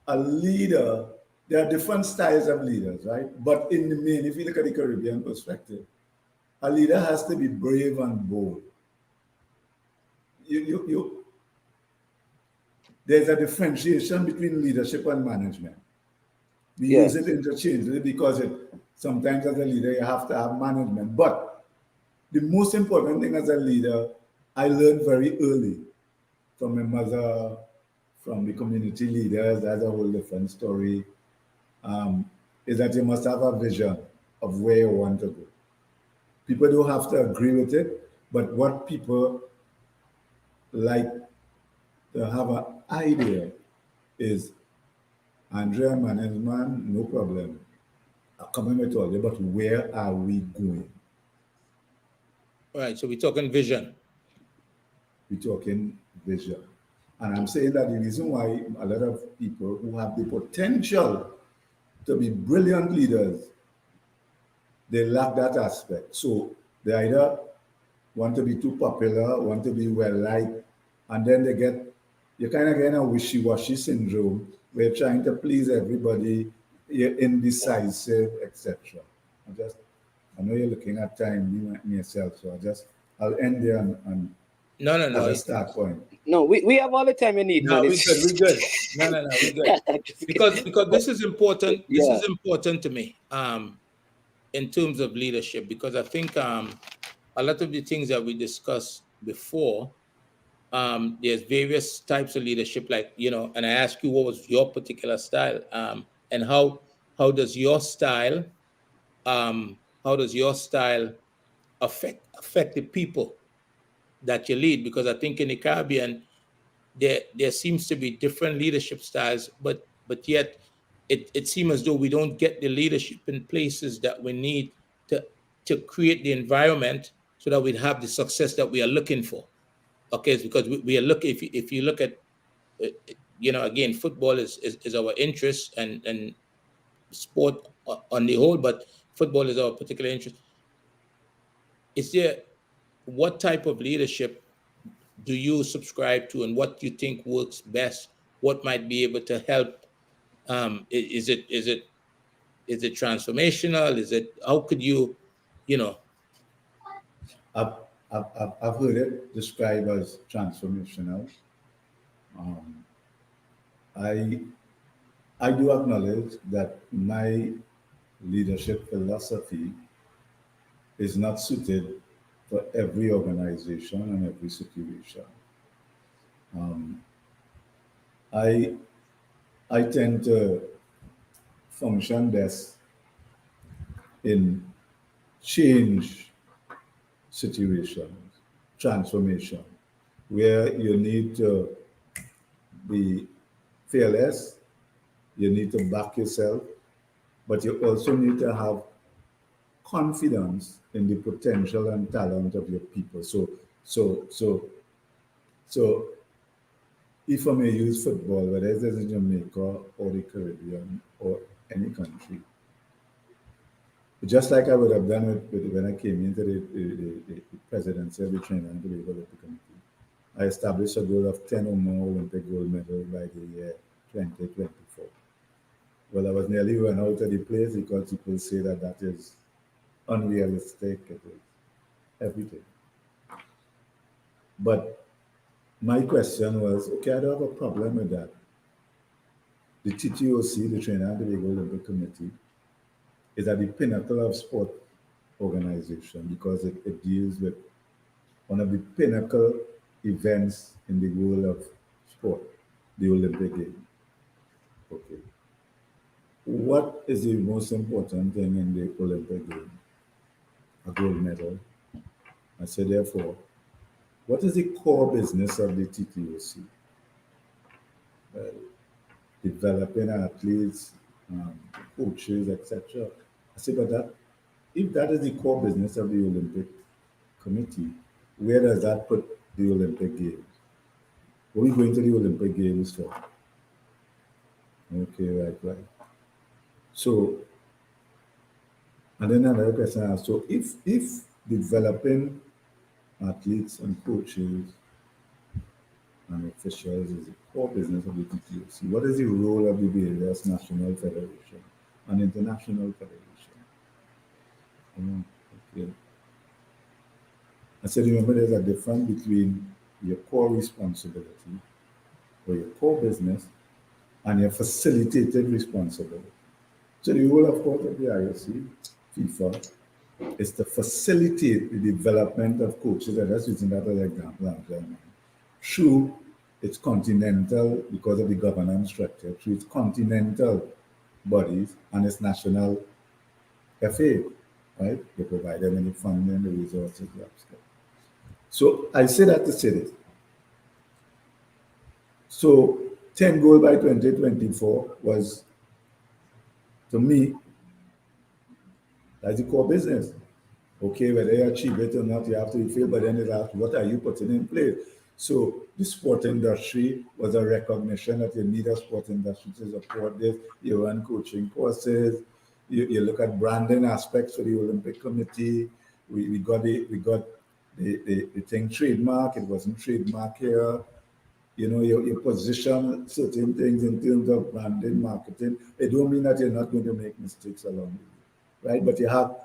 a leader, there are different styles of leaders, right? But in the main, if you look at the Caribbean perspective, a leader has to be brave and bold. There's a differentiation between leadership and management. We use it interchangeably because sometimes as a leader you have to have management, but the most important thing as a leader, I learned very early from my mother, from the community leaders. That's a whole different story. Is that you must have a vision of where you want to go. People don't have to agree with it, but what people like to have an idea is Andrea management, no problem. I'm coming with all you, but where are we going? All right, so we're talking vision. We're talking vision. And I'm saying that the reason why a lot of people who have the potential to be brilliant leaders, they lack that aspect. So they either want to be too popular, want to be well liked, and then you kind of get a wishy-washy syndrome where you're trying to please everybody, you're indecisive, etc. I know you're looking at time, me myself, so I'll end there and No. as a start point. No, we have all the time you need, No, man. we good. No, we good. Because this is important. This Yeah. is important to me. In terms of leadership, because I think a lot of the things that we discussed before, there's various types of leadership, like, and I asked you what was your particular style, and how does your style affect the people that you lead? Because I think in the Caribbean there seems to be different leadership styles, but yet it seems as though we don't get the leadership in places that we need to create the environment so that we'd have the success that we are looking for. Okay, it's because we are looking. If you look at, again, football is our interest, and sport on the whole, but football is our particular interest. Is there, what type of leadership do you subscribe to, and what do you think works best? What might be able to help? Is it transformational? Is it, how could you, I've, I've heard it described as transformational. I I do acknowledge that my leadership philosophy is not suited for every organization and every situation. I I tend to function best in change situations, transformation, where you need to be fearless, you need to back yourself, but you also need to have confidence in the potential and talent of your people. So, so, so if I may use football, whether it's in Jamaica or the Caribbean or any country, just like I would have done when I came into the presidency of the Trinidad and Tobago Olympic Committee, I established a goal of 10 or more Olympic gold medals by the year 2024. Well, I was nearly run out of the place because people say that is unrealistic, it is everything. But my question was, okay, I don't have a problem with that. The TTOC, the Trinidad and Tobago Olympic Committee, is at the pinnacle of sport organization because it deals with one of the pinnacle events in the world of sport, the Olympic Games. Okay. What is the most important thing in the Olympic Games? A gold medal. I said, therefore, what is the core business of the TTOC? Developing athletes, coaches, etc. I said, but if that is the core business of the Olympic Committee, where does that put the Olympic Games? What are we going to the Olympic Games for? Okay, right. So, and then another question asked, so if developing athletes and coaches and officials is the core business of the TTOC, what is the role of the various national federation and international federation? Okay. I said, remember, there's a difference between your core responsibility or your core business and your facilitated responsibility. So the role, of course, of the IOC, FIFA, is to facilitate the development of coaches, and that's using that as an example, through its continental, because of the governance structure, through its continental bodies and its national FA, right? They provide them any funding, the resources, the upskill. So I say that to say this. So 10 goals by 2024 was, to me, that's the core business. Okay, whether you achieve it or not, you have to fail, but then it's asked, what are you putting in place? So the sport industry was a recognition that you need a sport industry to support this. You run coaching courses, you look at branding aspects for the Olympic Committee. We got the thing trademark, it wasn't trademark here. You know, you position certain things in terms of branding, marketing. It don't mean that you're not going to make mistakes along the way, right? But you have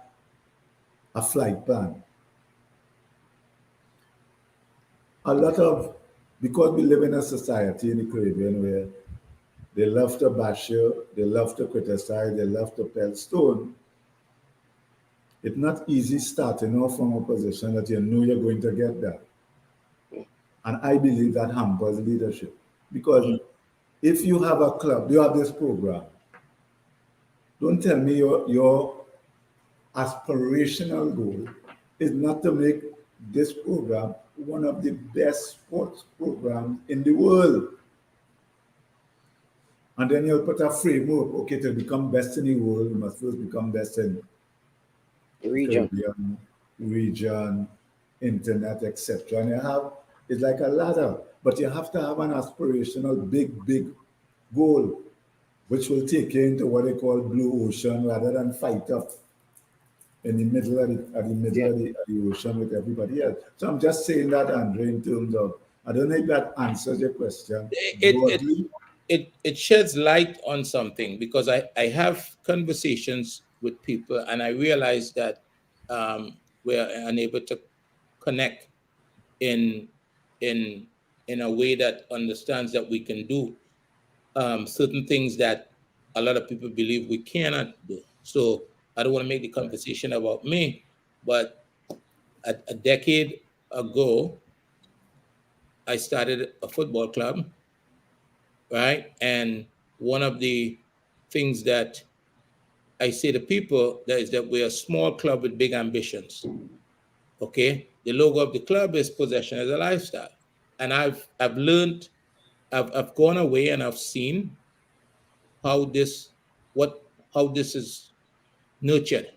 a flight plan. A lot of, because we live in a society in the Caribbean where they love to bash you, they love to criticize, they love to pelt stone, it's not easy starting off from a position that you know you're going to get there. And I believe that hampers leadership. Because if you have a club, you have this program, don't tell me your aspirational goal is not to make this program one of the best sports programs in the world. And then you'll put a framework, okay, to become best in the world, you must first become best in the Region. Caribbean, region, internet, etc. And you have, it's like a ladder, but you have to have an aspirational big goal, which will take you into what they call blue ocean rather than fight up in the middle of the ocean with everybody else. So I'm just saying that, Andre, in terms of, I don't think that answers your question. It sheds light on something, because I have conversations with people and I realize that we're unable to connect in in in a way that understands that we can do certain things that a lot of people believe we cannot do. So I don't want to make the conversation about me, but a decade ago, I started a football club, right? And one of the things that I say to people that is that we're a small club with big ambitions. Okay, the logo of the club is possession as a lifestyle, and I've learned, I've gone away and I've seen how this how this is nurtured,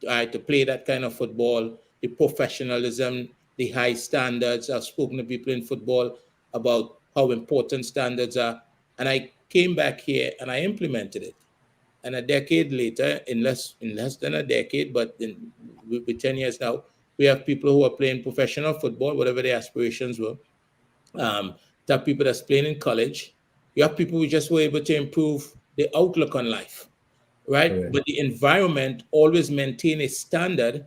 to play that kind of football, the professionalism, the high standards. I've spoken to people in football about how important standards are, and I came back here and I implemented it. And a decade later, in less than a decade, but with 10 years now, we have people who are playing professional football, whatever their aspirations were. You have people that's playing in college. You have people who just were able to improve the outlook on life, right? Correct. But the environment always maintain a standard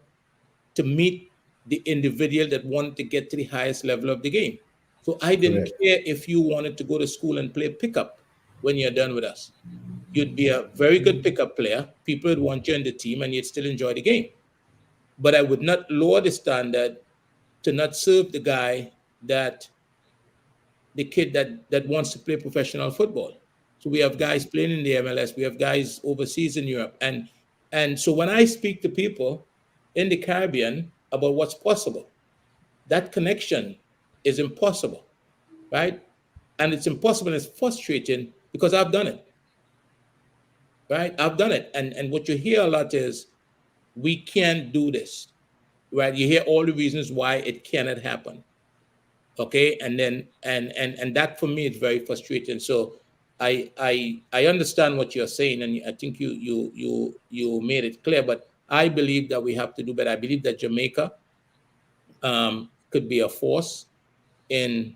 to meet the individual that wanted to get to the highest level of the game. So I didn't Correct. care if you wanted to go to school and play pickup when you're done with us. You'd be a very good pickup player. People would want you in the team and you'd still enjoy the game. But I would not lower the standard to not serve the guy that the kid that wants to play professional football. So we have guys playing in the MLS, we have guys overseas in Europe. And so when I speak to people in the Caribbean about what's possible, that connection is impossible, right? And it's impossible and it's frustrating because I've done it. Right? I've done it. And what you hear a lot is we can't do this. Right? You hear all the reasons why it cannot happen. Okay. And then and that for me is very frustrating. So I understand what you're saying, and I think you made it clear, but I believe that we have to do better. I believe that Jamaica could be a force in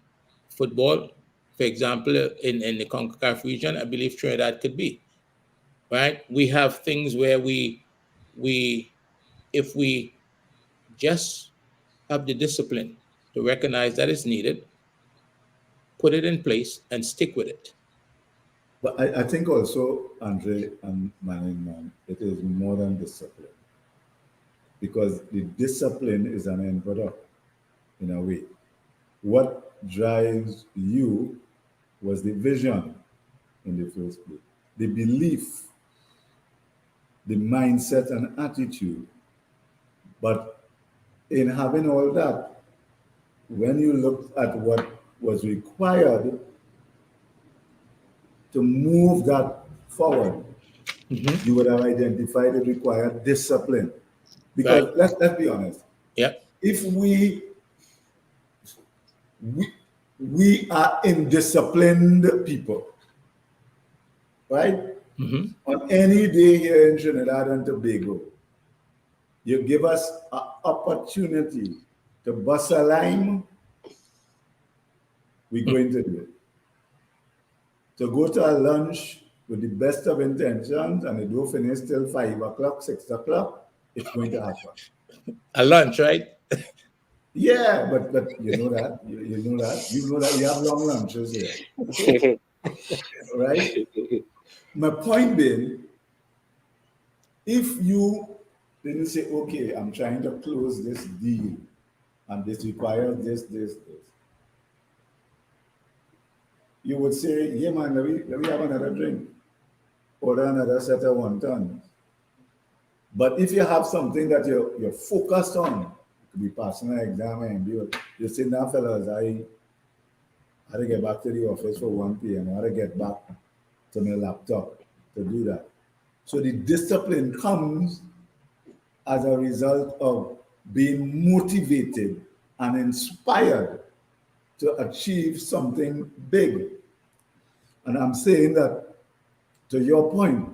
football. For example, in the CONCACAF region, I believe Trinidad could be. Right? We have things where we if we just have the discipline to recognize that it's needed, put it in place and stick with it. But I think also, Andre and man, it is more than discipline. because the discipline is an end product in a way. What drives you was the vision in the first place, the belief, the mindset and attitude. But in having all that, when you looked at what was required to move that forward, you would have identified it required discipline. Because Right. let's be honest, Yep. if we are indisciplined people, right? On any day here in Trinidad and Tobago, you give us an opportunity to bust a line, we're going to do it. To go to a lunch with the best of intentions and it don't finish till 5 o'clock, 6 o'clock, it's going to happen. A lunch, right? Yeah, but you know that. You know that we have long lunches here. Right? My point being, if you then you say, okay, I'm trying to close this deal and this requires this, you would say, yeah man, let me have another drink. Order another set of wontons. But if you have something that you're focused on, it could be passing an exam and you're saying, now fellas, I had to get back to the office for 1 p.m. I had to get back to my laptop to do that. So the discipline comes as a result of being motivated and inspired to achieve something big. And I'm saying that, to your point,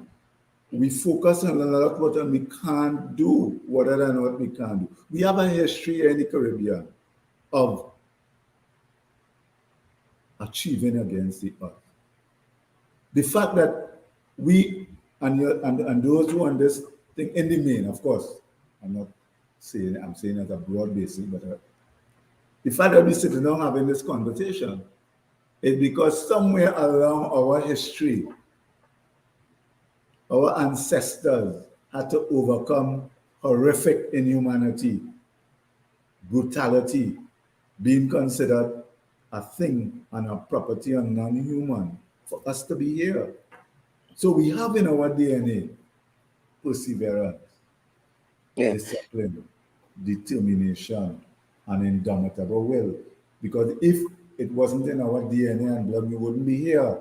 we focus on a lot of what we can't do, rather than what we can do. We have a history in the Caribbean of achieving against the odds. The fact that we and those who on this thing in the main, of course, I'm saying it a broad basis, but the fact that we sitting down having this conversation is because somewhere along our history, our ancestors had to overcome horrific inhumanity, brutality, being considered a thing and a property and non-human for us to be here. So we have in our DNA perseverance, discipline, determination, and indomitable will. Because if it wasn't in our DNA and blood, we wouldn't be here.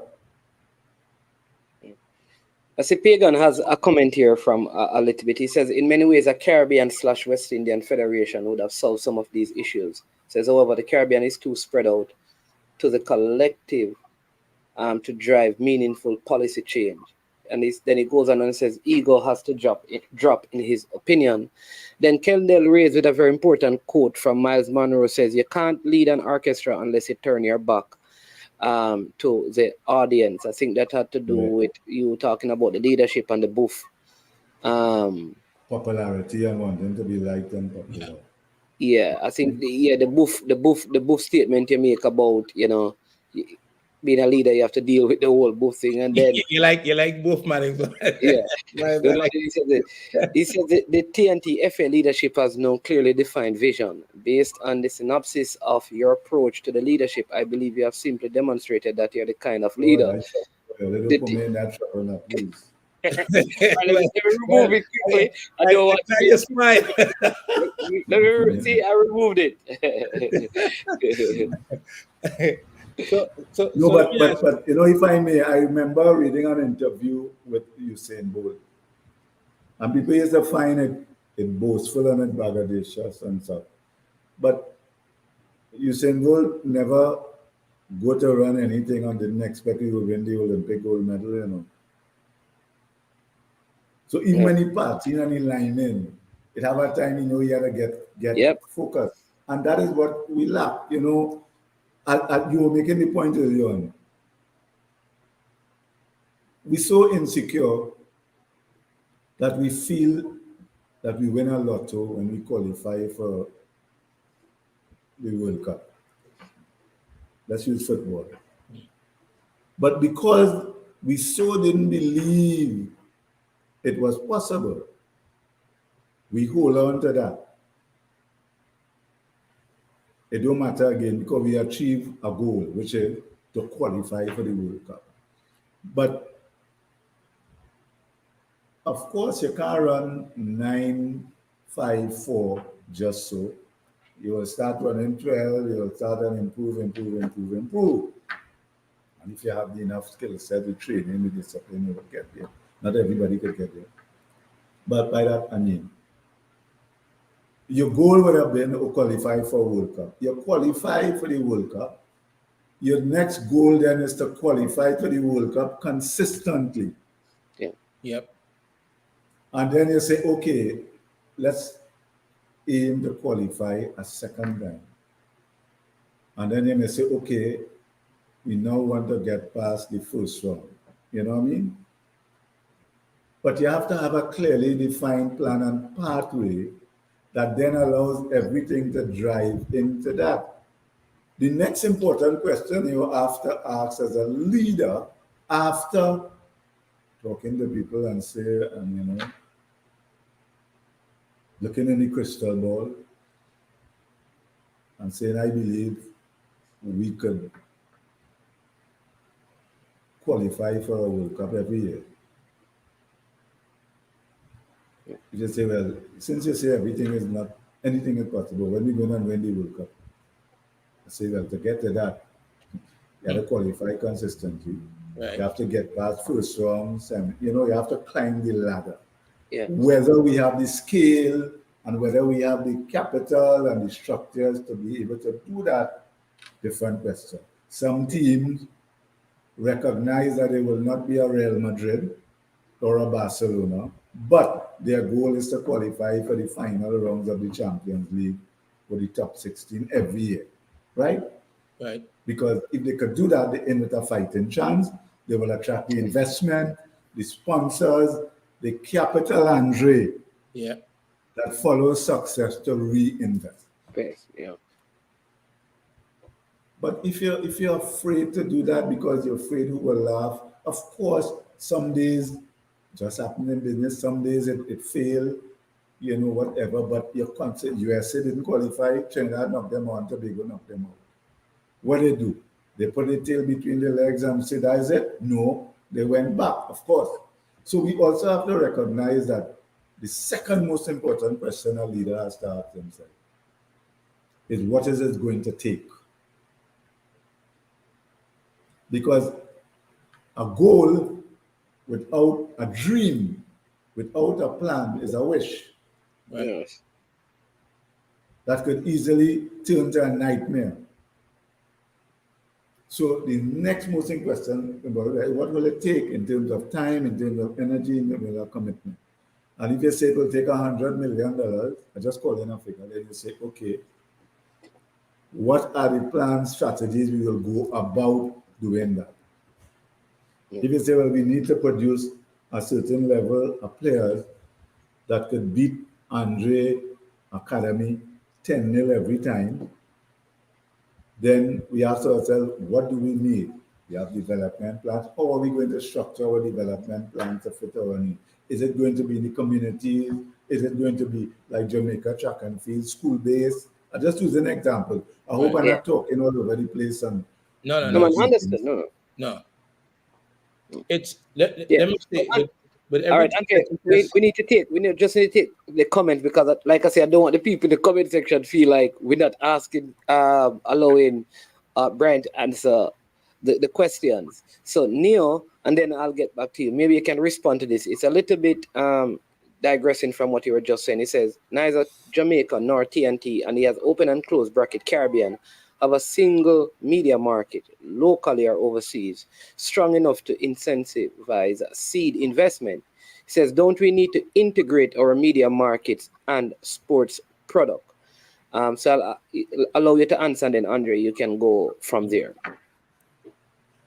I see Pagan has a comment here from a little bit. He says, in many ways, a Caribbean/West Indian Federation would have solved some of these issues. Says, however, the Caribbean is too spread out to the collective to drive meaningful policy change. And then he goes on and says, ego has to drop in his opinion. Then Kendall raised with a very important quote from Miles Monroe, says, you can't lead an orchestra unless you turn your back to the audience. I think that had to do with you talking about the leadership and the booth. Popularity and wanting to be liked and popular. Yeah, I think the booth statement you make about, being a leader, you have to deal with the whole booth thing, and then you like booth management. Yeah. He said the TNT FA leadership has no clearly defined vision. Based on the synopsis of your approach to the leadership, I believe you have simply demonstrated that you're the kind of leader. Let me put me in that trouble, please. Let me remove it quickly. I don't want to your smile. See, I removed it. But if I may, I remember reading an interview with Usain Bolt, and people used to find it boastful and it braggadocious and stuff. But Usain Bolt never go to run anything and didn't expect he would win the Olympic gold medal, So even when he passed, and he line in, it have a time, he had to get focused. And that is what we lack, you were making the point earlier on. We're so insecure that we feel that we win a lotto when we qualify for the World Cup. Let's use football. But because we so didn't believe it was possible, We hold on to that. It don't matter again because we achieve a goal, which is to qualify for the World Cup. But of course, you can't run 9-5-4 just so. You will start running 12, you will start and improve. And if you have the enough skill set, the training, the discipline, you will get there. Not everybody could get there. But by that, I mean, your goal would have been to qualify for World Cup. You qualify for the World Cup. Your next goal then is to qualify for the World Cup consistently. Yeah. Yep. And then you say, okay, let's aim to qualify a second time. And then you may say, okay, we now want to get past the first round. You know what I mean? But you have to have a clearly defined plan and pathway that then allows everything to drive into that. The next important question you have to ask as a leader after talking to people and say, looking in the crystal ball and saying, I believe we could qualify for a World Cup every year. You just say, well, since you say anything is possible, when we going to win the World Cup? I say, well, to get to that, you have to qualify consistently. Right. You have to get past first rounds, and you have to climb the ladder. Yeah. Whether we have the scale and whether we have the capital and the structures to be able to do that, different question. Some teams recognize that they will not be a Real Madrid or a Barcelona, but their goal is to qualify for the final rounds of the Champions League for the top 16 every year, right? Right. Because if they could do that, they're in with a fighting chance. They will attract the investment, the sponsors, the capital, Andre, that follows success to reinvest. Yeah. But if you're afraid to do that because you're afraid who will laugh, of course, some days just happen in business, some days it fail, whatever, but you're confident. USA didn't qualify, Trinidad knocked them out, Tobago knocked them out. What they do? They put their tail between their legs and say, that is it? No, they went back, of course. So we also have to recognize that the second most important question a leader has to ask himself is, what is it going to take? Because a goal without a dream, without a plan, is a wish. Right. Yes. That could easily turn to a nightmare. So the next most important question about what will it take in terms of time, in terms of energy, in terms of commitment. And if you say it will take $100 million, I just call in a figure, then you say, okay, what are the plans, strategies we will go about doing that? If you say, well, we need to produce a certain level of players that could beat Andre Academy 10-0 every time, then we ask ourselves, what do we need? We have development plans. How are we going to structure our development plans to fit our needs? Is it going to be in the communities? Is it going to be like Jamaica track and field, school-based? I just use an example. I hope I'm not talking all over the place. And No. Understood. No. It's let me say, but all right, okay. We need to take the comments because, like I said, I don't want the people in the comment section feel like we're not asking, allowing Brian to answer the questions. So Neo, and then I'll get back to you. Maybe you can respond to this. It's a little bit digressing from what you were just saying. He says neither Jamaica nor TNT, and he has open and closed bracket Caribbean, have a single media market, locally or overseas, strong enough to incentivize seed investment. He says, don't we need to integrate our media markets and sports product? So I'll allow you to answer, and then Andre, you can go from there.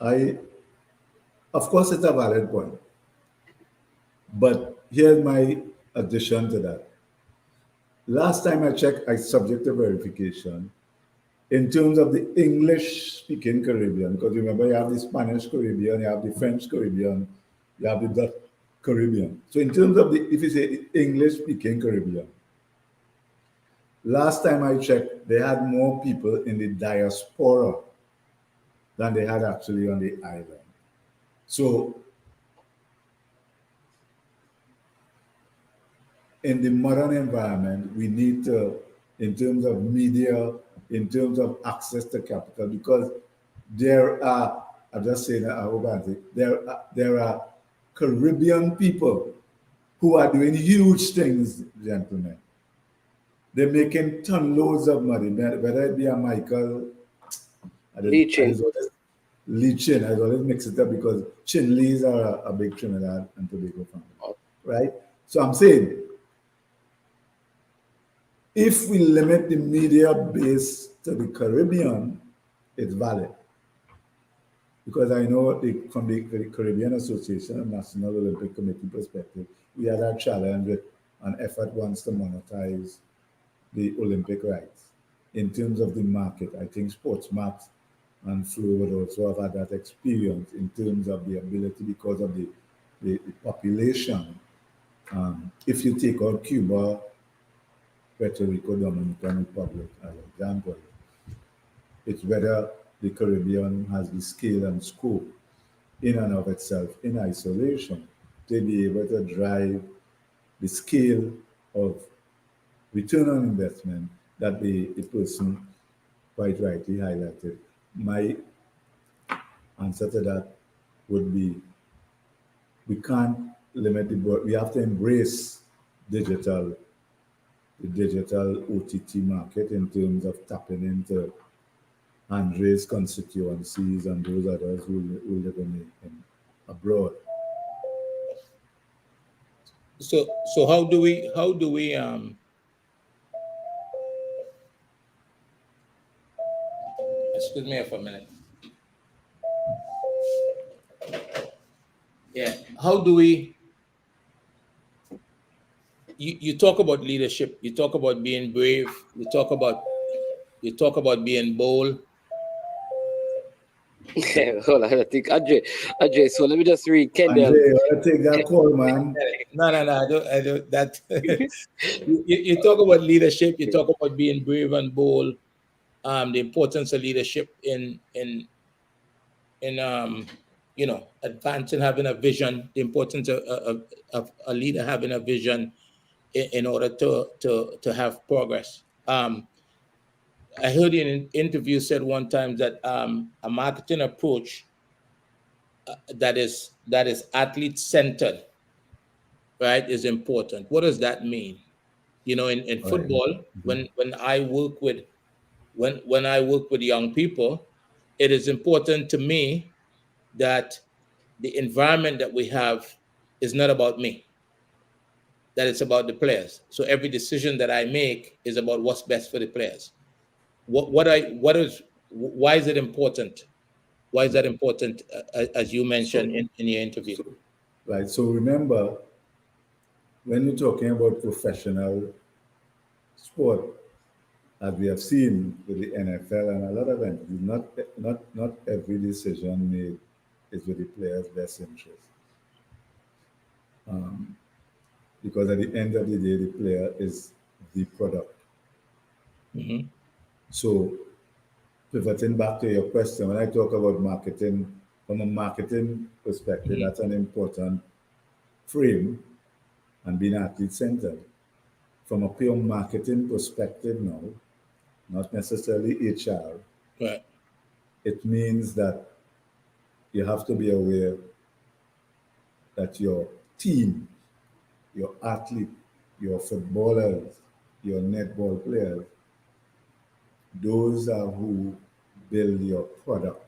Of course, it's a valid point. But here's my addition to that. Last time I checked, I subject to verification. In terms of the English-speaking Caribbean, because remember, you have the Spanish Caribbean, you have the French Caribbean, you have the Dutch Caribbean. So in terms of if you say English-speaking Caribbean, Last time I checked, they had more people in the diaspora than they had actually on the island. So in the modern environment, we need to, in terms of media, in terms of access to capital, because there are, I'm just saying that, there are Caribbean people who are doing huge things, gentlemen. They're making ton loads of money, whether it be a Michael, Leeching. Leeching, I always mix it up because Chinleys are a big Trinidad and Tobago family, right? So I'm saying, if we limit the media base to the Caribbean, it's valid. Because I know from the Caribbean Association and National Olympic Committee perspective, we had a challenge with an effort once to monetize the Olympic rights. In terms of the market, I think Sportsmart and Flo would also have had that experience in terms of the ability because of the population. If you take out Cuba, Puerto Rico, Dominican Republic as an example, it's whether the Caribbean has the scale and scope in and of itself, in isolation, to be able to drive the scale of return on investment that the person quite rightly highlighted. My answer to that would be, we can't limit the board. We have to embrace the digital OTT market in terms of tapping into Andre's constituencies and those others who live in abroad. So how do we excuse me for a minute. Yeah. How do we you talk about leadership, you talk about being brave, you talk about being bold. Hold on, I think Andre. So let me just read Kendall. Andre, you want to take that call, man? No, I don't. That you talk about leadership, you talk about being brave and bold. The importance of leadership in advancing, having a vision. The importance of a leader having a vision in order to have progress. I heard in an interview said one time that a marketing approach that is athlete centered, right, is important. What does that mean? In football, when I work with young people, it is important to me that the environment that we have is not about me, that it's about the players. So every decision that I make is about what's best for the players. Why is it important? Why is that important, as you mentioned in your interview? Right. So remember, when you're talking about professional sport, as we have seen with the NFL and a lot of entities, not every decision made is with the player's best interest. Because at the end of the day, the player is the product. Mm-hmm. So, pivoting back to your question, when I talk about marketing, from a marketing perspective, Mm-hmm. that's an important frame and being athlete centered. From a pure marketing perspective now, not necessarily HR, Right. it means that you have to be aware that your team, your athlete, your footballers, your netball players, those are who build your product.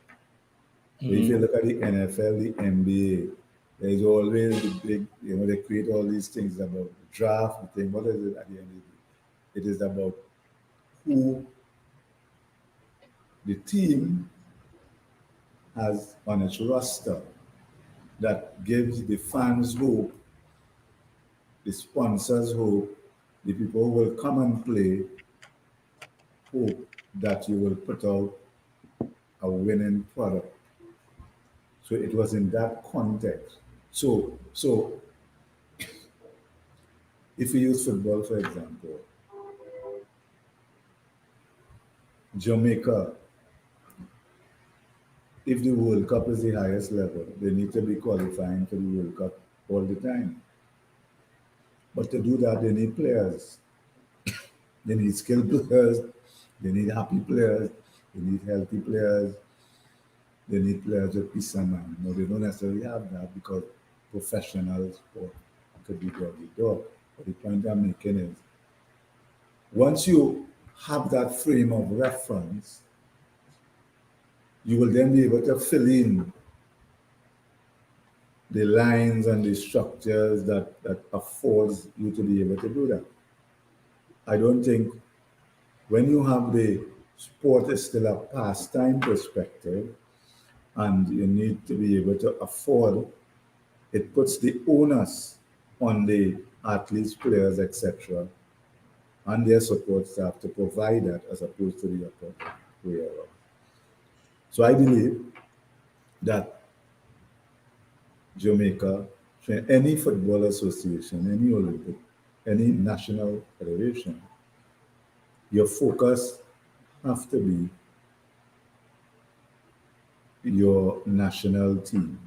Mm-hmm. If you look at the NFL, the NBA, there's always the big, they create all these things about the draft, the thing. What is it at the end of the day? It is about who the team has on its roster that gives the fans hope, the sponsors hope, the people who will come and play hope that you will put out a winning product. So it was in that context. So if you use football, for example, Jamaica, if the World Cup is the highest level, they need to be qualifying for the World Cup all the time. But to do that, they need players. They need skilled players. They need happy players. They need healthy players. They need players with peace of mind. No, they don't necessarily have that because professional sport could be doggy dog. But the point I'm making is once you have that frame of reference, you will then be able to fill in the lines and the structures that affords you to be able to do that. I don't think when you have the sport is still a pastime perspective and you need to be able to afford, it puts the onus on the athletes, players, etc., and their support staff to provide that as opposed to the other way around. So I believe that Jamaica, any football association, any Olympic, any national federation, your focus have to be your national team.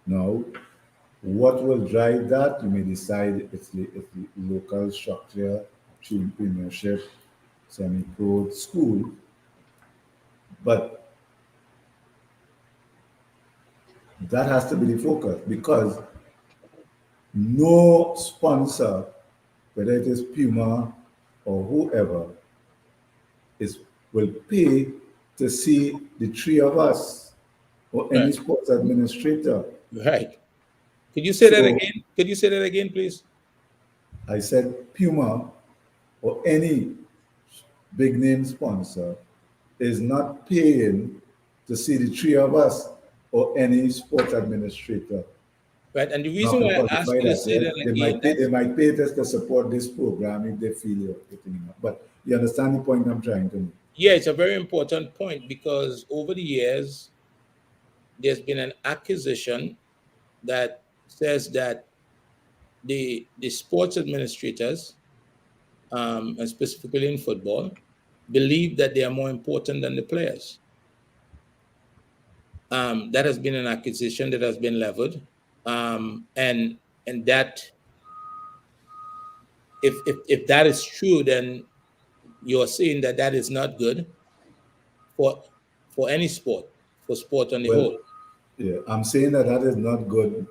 Now, what will drive that? You may decide it's the local structure, premiership, semi-pro school, but that has to be the focus because no sponsor, whether it is Puma or whoever, will pay to see the three of us or any Right. sports administrator. Right. Could you say that So again? Could you say that again, please? I said Puma or any big name sponsor is not paying to see the three of us or any sports administrator. Right. And the You have reason to why I ask qualify you to that. say Yeah? that again, They might pay us to support this program if they feel you're putting it up. But you understand the point I'm trying to make. yeah, it's a very important point because over the years, there's been an accusation that says that the sports administrators, and specifically in football, believe that they are more important than the players. That has been an accusation that has been leveled, and that if that is true, then you're saying that that is not good for any sport, for sport on the Well, whole. yeah, I'm saying that that is not good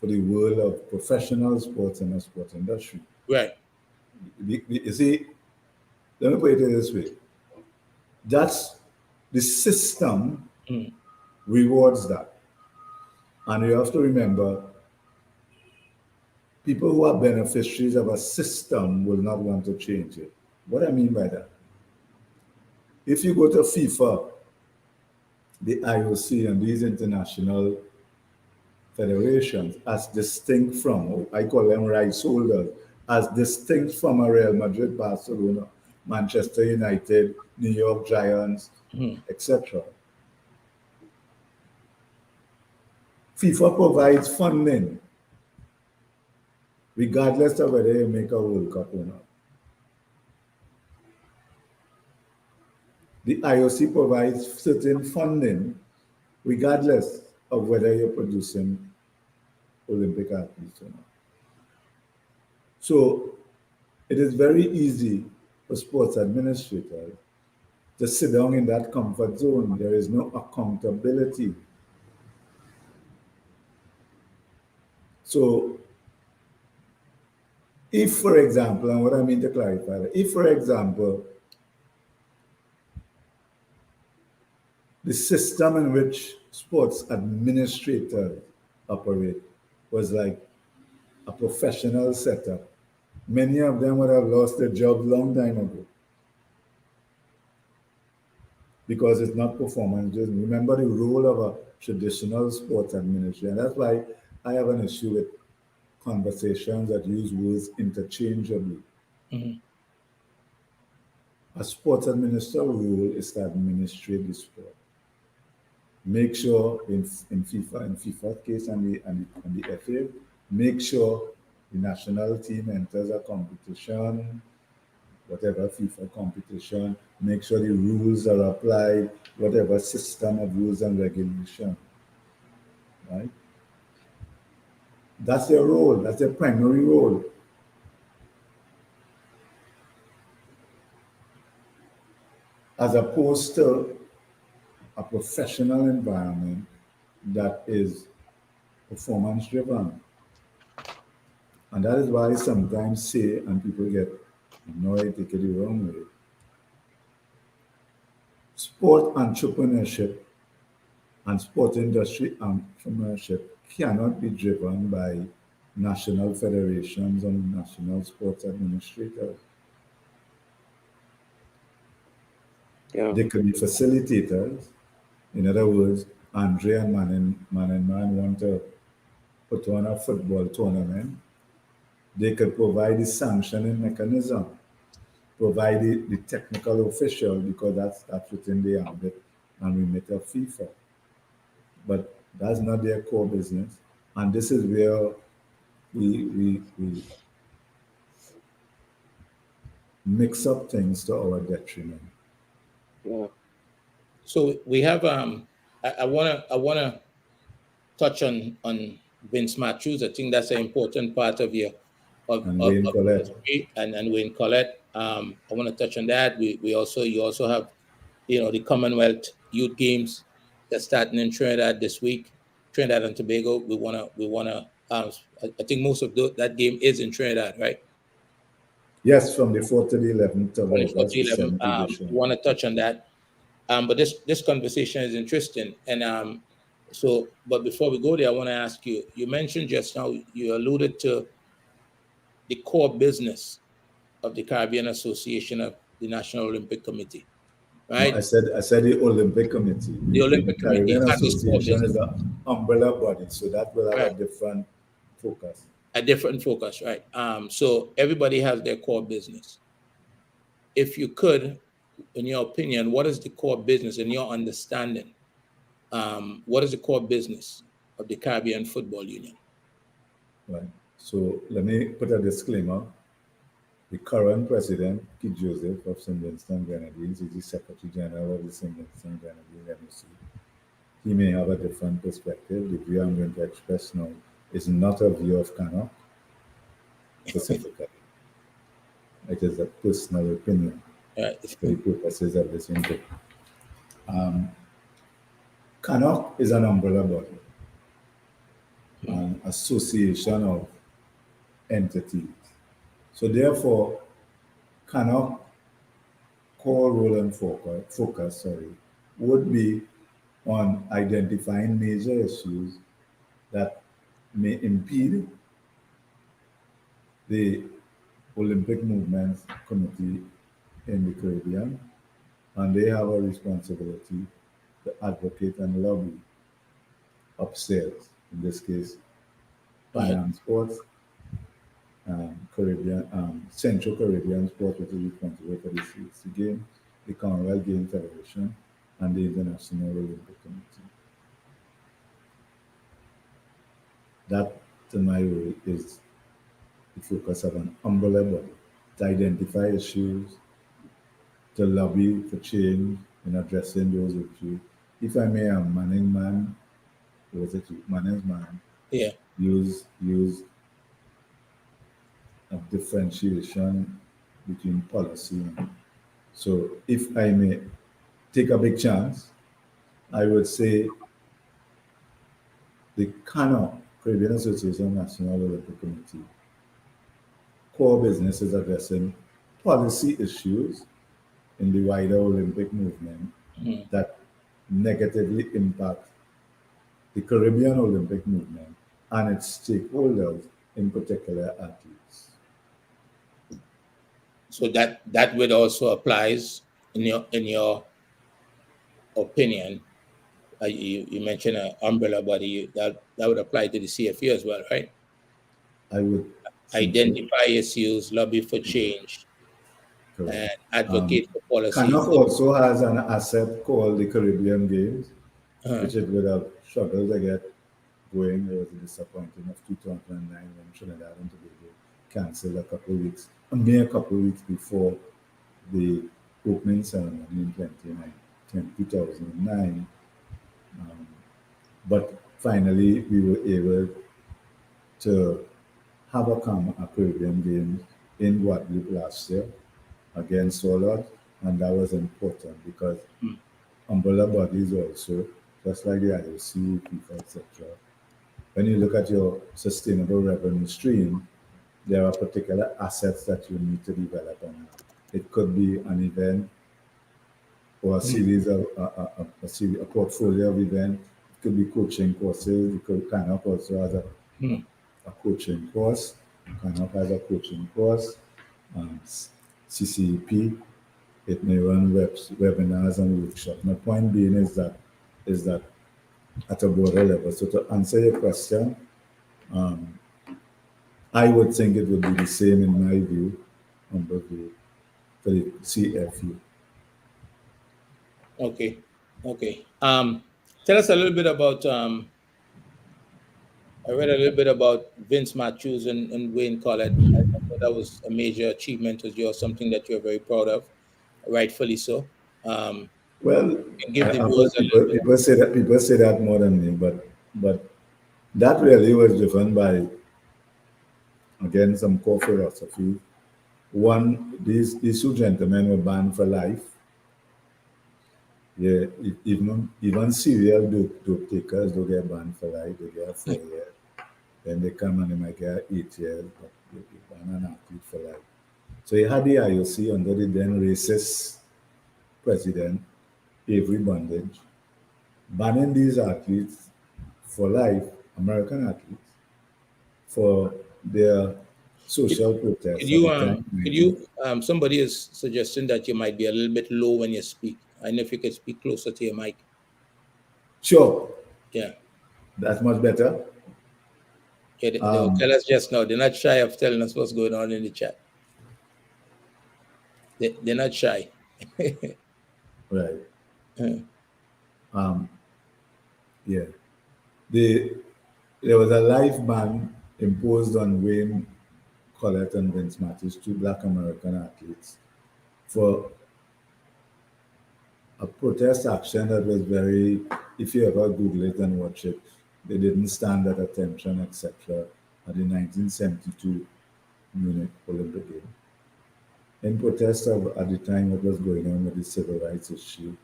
for the world of professional sports and the sports industry. Right. You see, let me put it this way. That's the system Mm. rewards that. And you have to remember, people who are beneficiaries of a system will not want to change it. What I mean by that, if you go to FIFA, the IOC, and these international federations, as distinct from, I call them rights holders, as distinct from a Real Madrid, Barcelona, Manchester United, New York Giants, Mm. etc. FIFA provides funding regardless of whether you make a World Cup or not. The IOC provides certain funding regardless of whether you're producing Olympic athletes or not. So it is very easy for sports administrators to sit down in that comfort zone. There is no accountability. So if, for example, and what I mean to clarify that, if, for example, the system in which sports administrators operate was like a professional setup, many of them would have lost their jobs long time ago because it's not performance driven. Remember the role of a traditional sports administrator. That's why I have an issue with conversations that use words interchangeably. Mhm. A sports administrator role is to administrate the sport. Make sure in FIFA's case and the FA, make sure the national team enters a competition, whatever FIFA competition, make sure the rules are applied, whatever system of rules and regulation, right? That's their role. That's their primary role. As opposed to a professional environment that is performance driven. And that is why I sometimes say, and people get annoyed, take it the wrong way, sport entrepreneurship and sport industry entrepreneurship cannot be driven by national federations and national sports administrators. Yeah. They could be facilitators. In other words, Andre and Man want to put on a football tournament. They could provide the sanctioning mechanism, provide the technical official, because that's within the ambit and remit of FIFA. But that's not their core business. And this is where we mix up things to our detriment. Yeah. So we have I wanna touch on Vince Matthews. I think that's an important part of your And Wayne of Collette. history, and Wayne Collette. I want to touch on that. We also you also have the Commonwealth Youth Games that's starting in Trinidad this week, Trinidad and Tobago. We wanna I think most of that game is in Trinidad, right? Yes, from the 4th to the 11th of From the 4th August, to the 11th. 7th edition. We want to touch on that. But this conversation is interesting, and but before we go there, I want to ask you. You mentioned just now, you alluded to the core business of the Caribbean Association of the National Olympic Committee, No, right? I said the Olympic Committee. The The Olympic Committee Caribbean has its core Association is business, an umbrella body, so that will have right? a different focus. A different focus, right? So everybody has their core business. If you could, in your opinion, what is the core business in your understanding? What is the core business of the Caribbean Football Union? Right. So let me put a disclaimer. The current president, Kid Joseph of St. Vincent Grenadines, is the Secretary General of the St. Vincent Grenadines MSC. He may have a different perspective. The view I'm going to express now is not a view of Cano specifically. It is a personal opinion Right. for the purposes of this input. Cano is an umbrella body, an association of entities. So therefore, Cano core role and focus would be on identifying major issues that may impede the Olympic Movement Committee in the Caribbean, and they have a responsibility to advocate and lobby upstairs, in this case, Pan Am Sports, Caribbean, Central Caribbean Sports, which is responsible for the CC Games, the Commonwealth Games Federation, and the International Olympic Committee. That, to my way, is the focus of an umbrella body to identify issues, to lobby for change in addressing those issues. If I may, Manning Man, was it Manning's Man? Yeah. Use a differentiation between policy and so if I may take a big chance, I would say the CANO, Caribbean Association of National Olympic Committee, core business is addressing policy issues in the wider Olympic movement that negatively impact the Caribbean Olympic movement and its stakeholders, in particular athletes. So that would also applies in your opinion. You mentioned an umbrella body that would apply to the CFU as well, right? I would think so. Identify issues, lobby for change, Correct. and advocate for policies. CANOC also has an asset called the Caribbean Games, which it would have struggled to get going. There was a disappointing of 2009 when Trinidad and Tobago cancelled a mere couple of weeks before the opening ceremony in 2009. But finally, we were able to have a Caribbean game in Guadeloupe last year against Solot, and that was important because umbrella bodies also, just like the IOC, FIFA, etc. When you look at your sustainable revenue stream, there are particular assets that you need to develop on. It could be an event or a series of a portfolio of events. It could be coaching courses. It could kind of also has a coaching course. Kind of has a coaching course. CCEP. It may run webinars and workshops. My point being is that at a broader level. So to answer your question, I would think it would be the same in my view, under the CFU. Okay. Okay. Tell us a little bit about. I read a little bit about Vince Matthews and Wayne Collett. I thought that was a major achievement of yours, something that you're very proud of, rightfully so. Um, Well, and give the I've viewers heard a little bit. people say that more than me, but that really was driven by, again, some core philosophy. One, these two gentlemen were banned for life. Yeah, even serial dope takers don't get banned for life. They get 4 years. Then they come and they might get 8 years, but they ban an athlete for life. So you had the IOC under the then racist president, Avery Bondage, banning these athletes for life, American athletes, for their social Could protests at you the time. somebody is suggesting that you might be a little bit low when you speak. I know if you could speak closer to your mic. Sure, Yeah. that's much better. Yeah, they will tell us just now. They're not shy of telling us what's going on in the chat. They're not shy. Right. Yeah. The There was a life ban imposed on Wayne Collett and Vince Matthews, two black American athletes, for a protest action that was very, if you ever Google it and watch it, they didn't stand at attention, etc., at the 1972 Munich Olympic Games. In protest of, at the time, what was going on with the civil rights issue.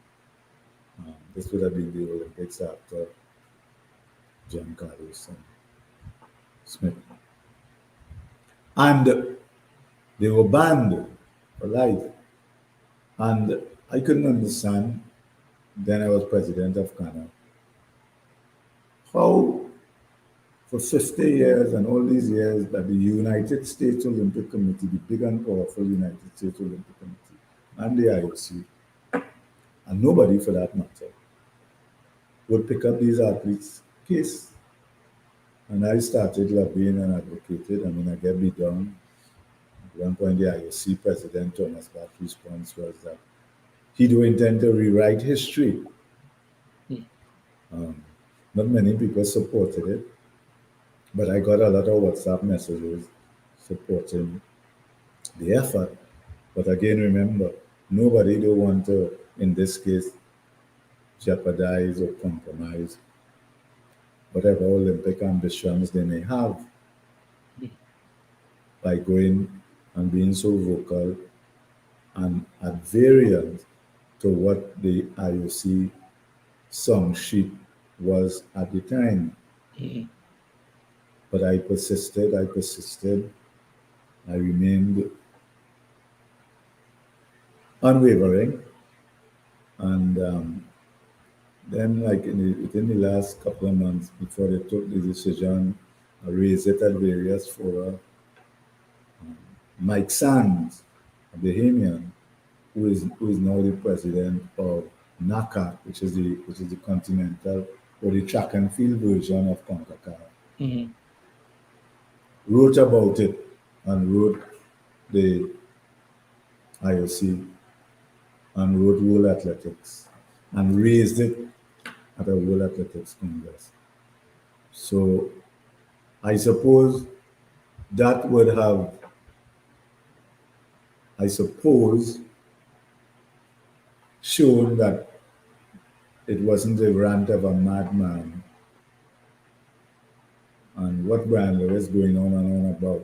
This would have been the Olympics after John Carlos and Smith. And they were banned for life. And I couldn't understand, then I was president of Ghana, how for 50 years and all these years that the United States Olympic Committee, the big and powerful United States Olympic Committee, and the IOC, and nobody for that matter, would pick up these athletes' case. And I started lobbying and advocated. I mean, I get beat down. At one point, the IOC president, Thomas Bach's response was that he don't intend to rewrite history. Not many people supported it, but I got a lot of WhatsApp messages supporting the effort. But again, remember, nobody do want to, in this case, jeopardize or compromise whatever Olympic ambitions they may have by going and being so vocal and at variance to what the IOC song sheet was at the time. But I persisted, I remained unwavering. And then, like within the last couple of months before they took the decision, I raised it at various fora. Mike Sands, a Bahamian, who is now the president of NACA, which is the continental or the track and field version of CONCACAF, wrote about it and wrote the IOC and wrote World Athletics and raised it at a World Athletics Congress. So I suppose that would have, shown that it wasn't a rant of a madman, and what Brian Lewis going on and on about,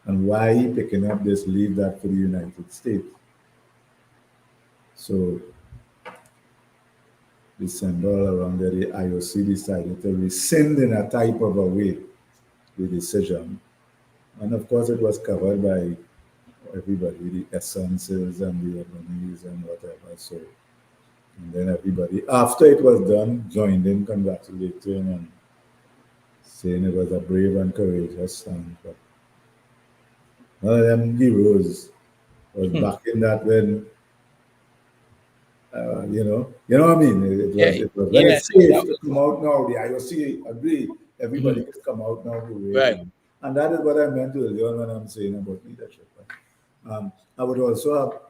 and why he picking up this leave that for the United States. So December around there, the IOC decided to rescind in a type of a way the decision. And of course, it was covered by everybody, the essences and the Ebonies and whatever. So, and then everybody, after it was done, joined in congratulating and saying it was a brave and courageous stand. But one of them heroes was back in that when, you know what I mean? It was very safe to come out now. The IOC agreed. Everybody could come out now. Right. And that is what I meant earlier when I'm saying about leadership. I would also have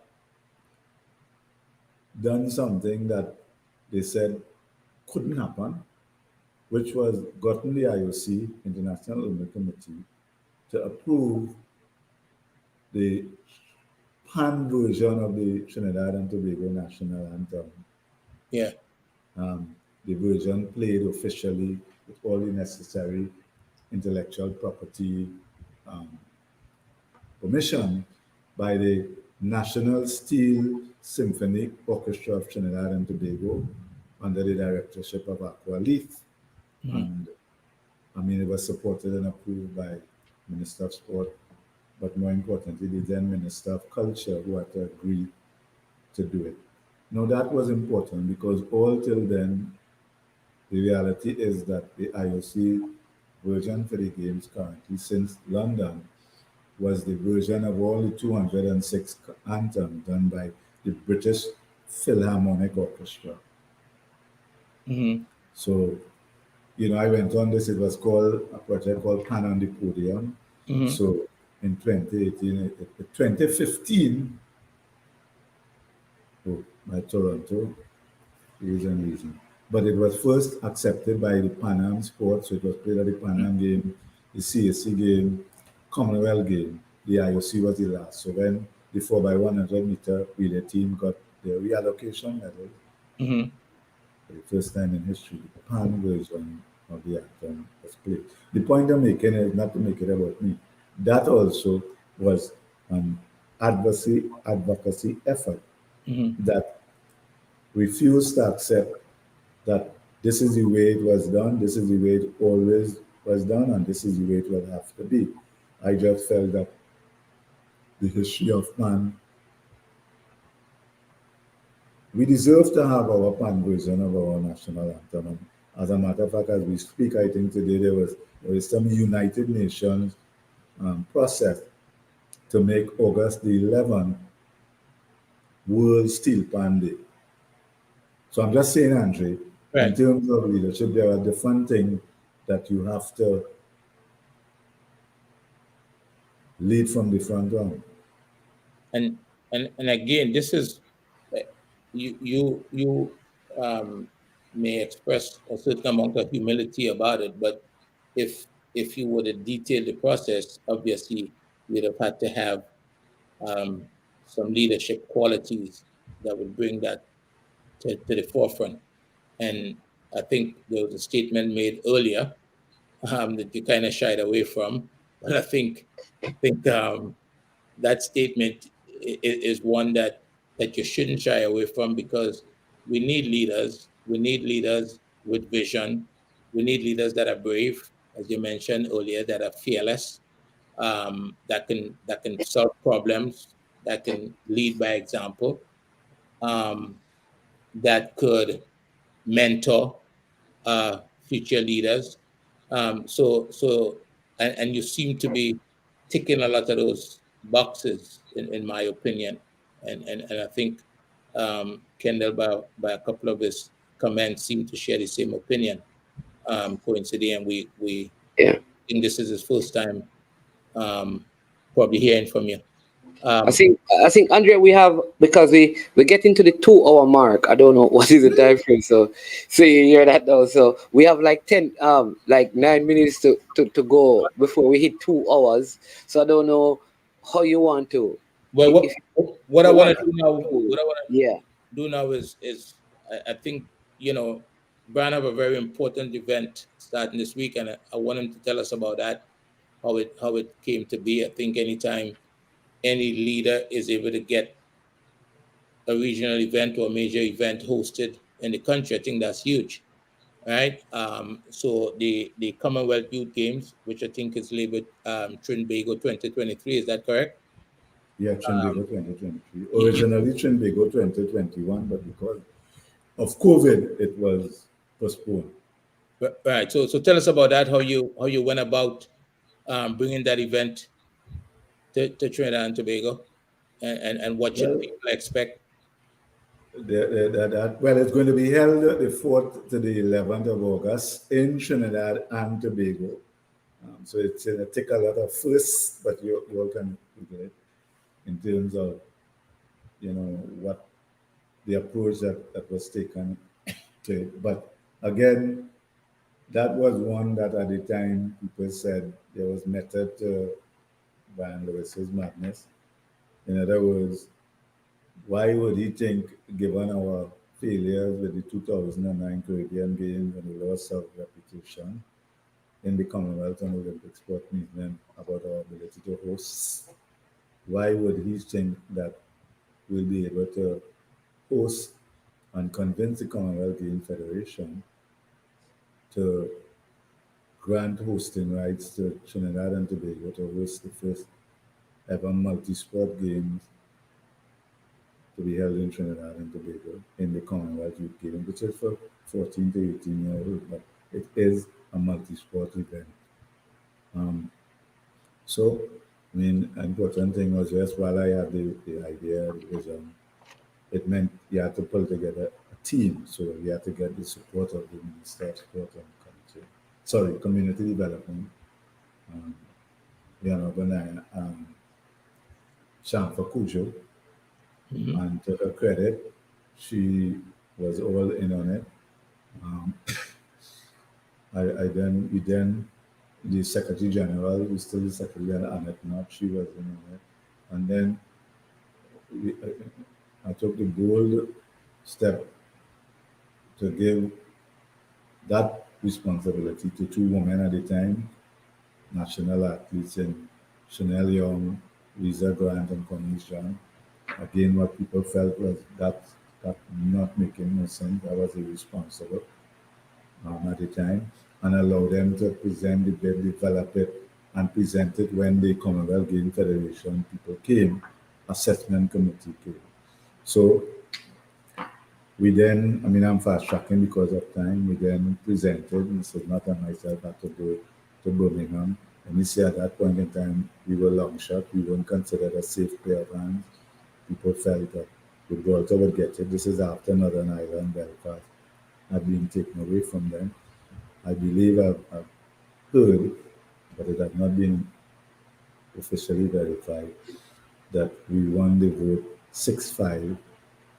done something that they said couldn't happen, which was gotten the IOC, International Olympic Committee, to approve the pan version of the Trinidad and Tobago national anthem. Yeah. The version played officially with all the necessary intellectual property permission by the National Steel Symphonic Orchestra of Trinidad and Tobago under the directorship of Aqua Leith. And I mean, it was supported and approved by Minister of Sport, but more importantly, the then Minister of Culture, who had to agree to do it. Now, that was important because all till then, the reality is that the IOC version for the Games currently, since London, was the version of all the 206 anthems done by the British Philharmonic Orchestra. So, I went on this, it was called a project called Pan on the Podium. So in 2015, by Toronto, reason. But it was first accepted by the Pan Am Sports, so it was played at the Pan Am game, the CAC game, Commonwealth game. The IOC was the last. So when the 4x100 meter relay team got their reallocation medal, for the first time in history, the Pan version of the anthem was played. The point I'm making is not to make it about me. That also was an advocacy effort that refused to accept that this is the way it was done, this is the way it always was done, and this is the way it will have to be. I just felt that the history of Pan, we deserve to have our Pan version of our national anthem. And as a matter of fact, as we speak, I think today there is some United Nations process to make August the 11th World Steel Pan Day. So I'm just saying, Andre, in terms of leadership, there are different things that you have to lead from the front line. And again, this is you may express a certain amount of humility about it, but if you were to detail the process, obviously you'd have had to have some leadership qualities that would bring that to the forefront. And I think there was a statement made earlier that you kind of shied away from, but I think that statement is one that you shouldn't shy away from, because we need leaders. We need leaders with vision. We need leaders that are brave, as you mentioned earlier, that are fearless, that can solve problems, that can lead by example, that could mentor future leaders. And you seem to be ticking a lot of those boxes, in my opinion. And I think Kendall, by a couple of his comments, seem to share the same opinion. Coincidentally, and we think this is his first time probably hearing from you. I think Andrea, we have, because we get into the 2-hour mark. I don't know what is the time frame, so you hear that now. So we have like 9 minutes to go before we hit 2 hours. So I don't know how you want to. Well, what I want to do now. do now is I think, Brian have a very important event starting this week, and I want him to tell us about that, how it came to be. I think anytime any leader is able to get a regional event or a major event hosted in the country, I think that's huge. Right. So the Commonwealth Youth Games, which I think is labeled Trinbago 2023, is that correct? Yeah, Trinbago 2023. Originally Trinbago 2021, but because of COVID, it was postponed. Right. So tell us about that. How you went about bringing that event to Trinidad and Tobago, and what should Well, people expect? well, it's going to be held the 4th to the 11th of August in Trinidad and Tobago. So it's going to take a lot of firsts, but you all can Google it in terms of, what the approach that was taken to it. But again, that was one that at the time people said there was method to Brian Lewis's madness. In other words, why would he think, given our failures with the 2009 Caribbean Games and the loss of reputation in the Commonwealth and Olympic sport movement, about our ability to host, why would he think that we'll be able to host and convince the Commonwealth Games Federation to grant hosting rights to Trinidad and Tobago to host the first ever multi-sport games to be held in Trinidad and Tobago in the Commonwealth Youth Games, which is for 14 to 18-year-olds, but it is a multi-sport event. So, I mean, an important thing was, yes, while I had the idea, the vision, it meant you had to pull together a team. So you had to get the support of the Minister of Sport and Community Development, Shamfa Kujo. And to her credit, she was all in on it. We then, the Secretary General, who's still the Secretary General, Annette Knott, she was in on it. And then I took the bold step to give that responsibility to two women at the time, national athletes in Chanel Young, Lisa Grant, and Cornice John. Again, what people felt was that not making no sense. That was irresponsible at the time, and allow them to present the bid, develop it, and present it when the Commonwealth Games Federation people came, assessment committee came. So we then, I'm fast tracking because of time, we then presented, Mrs. Matt and myself had to go to Birmingham. And you see at that point in time, we were long shot, we weren't considered a safe pair of hands. People felt that Gibraltar would get it. This is after Northern Ireland, Belfast had been taken away from them. I believe I've heard, but it has not been officially verified, that we won the vote 6-5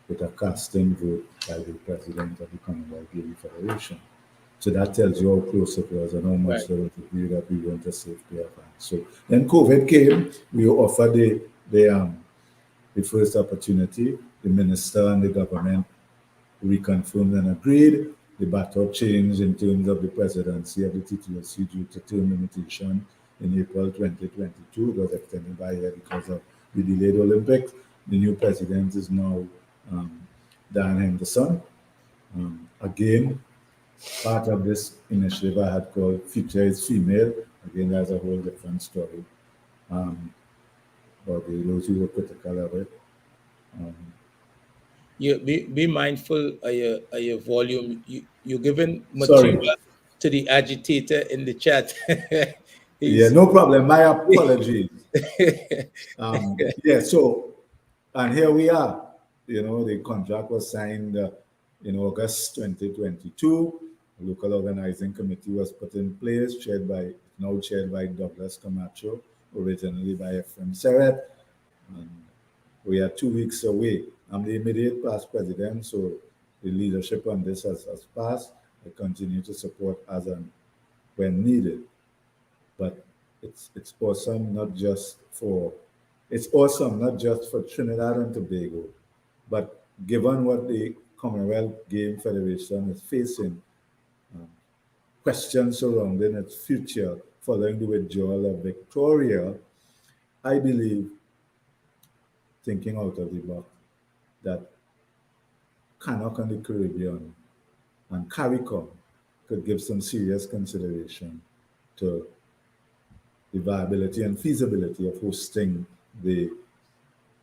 with a casting vote by the president of the Commonwealth Games Federation. So that tells you how close it was and how much there was a view that we weren't a safe pair of hands. So then COVID came, we offered the first opportunity. The minister and the government reconfirmed and agreed. The battle changed in terms of the presidency of the TTSC due to term limitation in April 2022. It was extended by a year because of the delayed Olympics. The new president is now Dan Henderson. Again, part of this initiative I had called Future is Female. Again, that's a whole different story. But those who were critical of it. You be mindful of your volume. You're giving material to the agitator in the chat. Yeah, no problem. My apologies. So, and here we are. The contract was signed in August 2022. A local organizing committee was put in place, now chaired by Douglas Camacho, originally by Ephraim Serret. And we are 2 weeks away. I'm the immediate past president, so the leadership on this has passed. I continue to support as and when needed. But it's awesome not just for Trinidad and Tobago, but given what the Commonwealth Game Federation is facing, questions surrounding its future following the withdrawal of Victoria, I believe, thinking out of the box, that Cannock and the Caribbean and CARICOM could give some serious consideration to the viability and feasibility of hosting the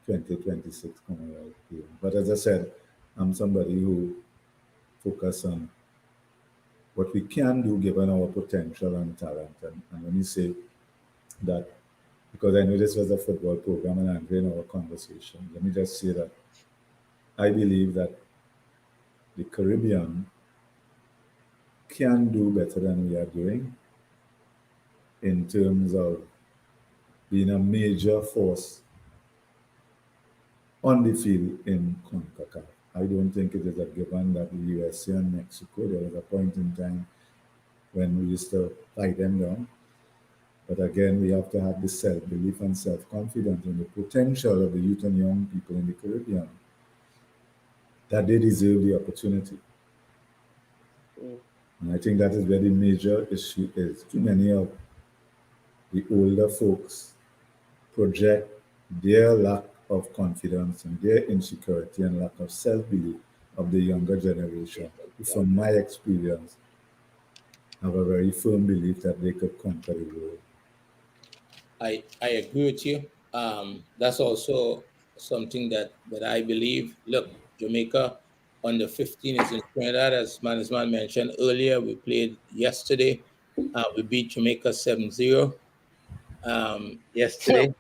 2026 Commonwealth Games. But as I said, I'm somebody who focuses on what we can do given our potential and talent. And let me say that, because I know this was a football program and Andre in our conversation, let me just say that I believe that the Caribbean can do better than we are doing in terms of being a major force on the field in CONCACAF. I don't think it is a given that the USA and Mexico, there was a point in time when we used to fight them down. But again, we have to have the self-belief and self-confidence in the potential of the youth and young people in the Caribbean, that they deserve the opportunity. And I think that is where the major issue is. Too many of the older folks project their lack of confidence and their insecurity and lack of self-belief of the younger generation, who, from my experience, have a very firm belief that they could conquer the world. I agree with you. That's also something that I believe. Look, Jamaica under 15 is in Trinidad, as Management mentioned earlier. We played yesterday. We beat Jamaica 7-0 yesterday.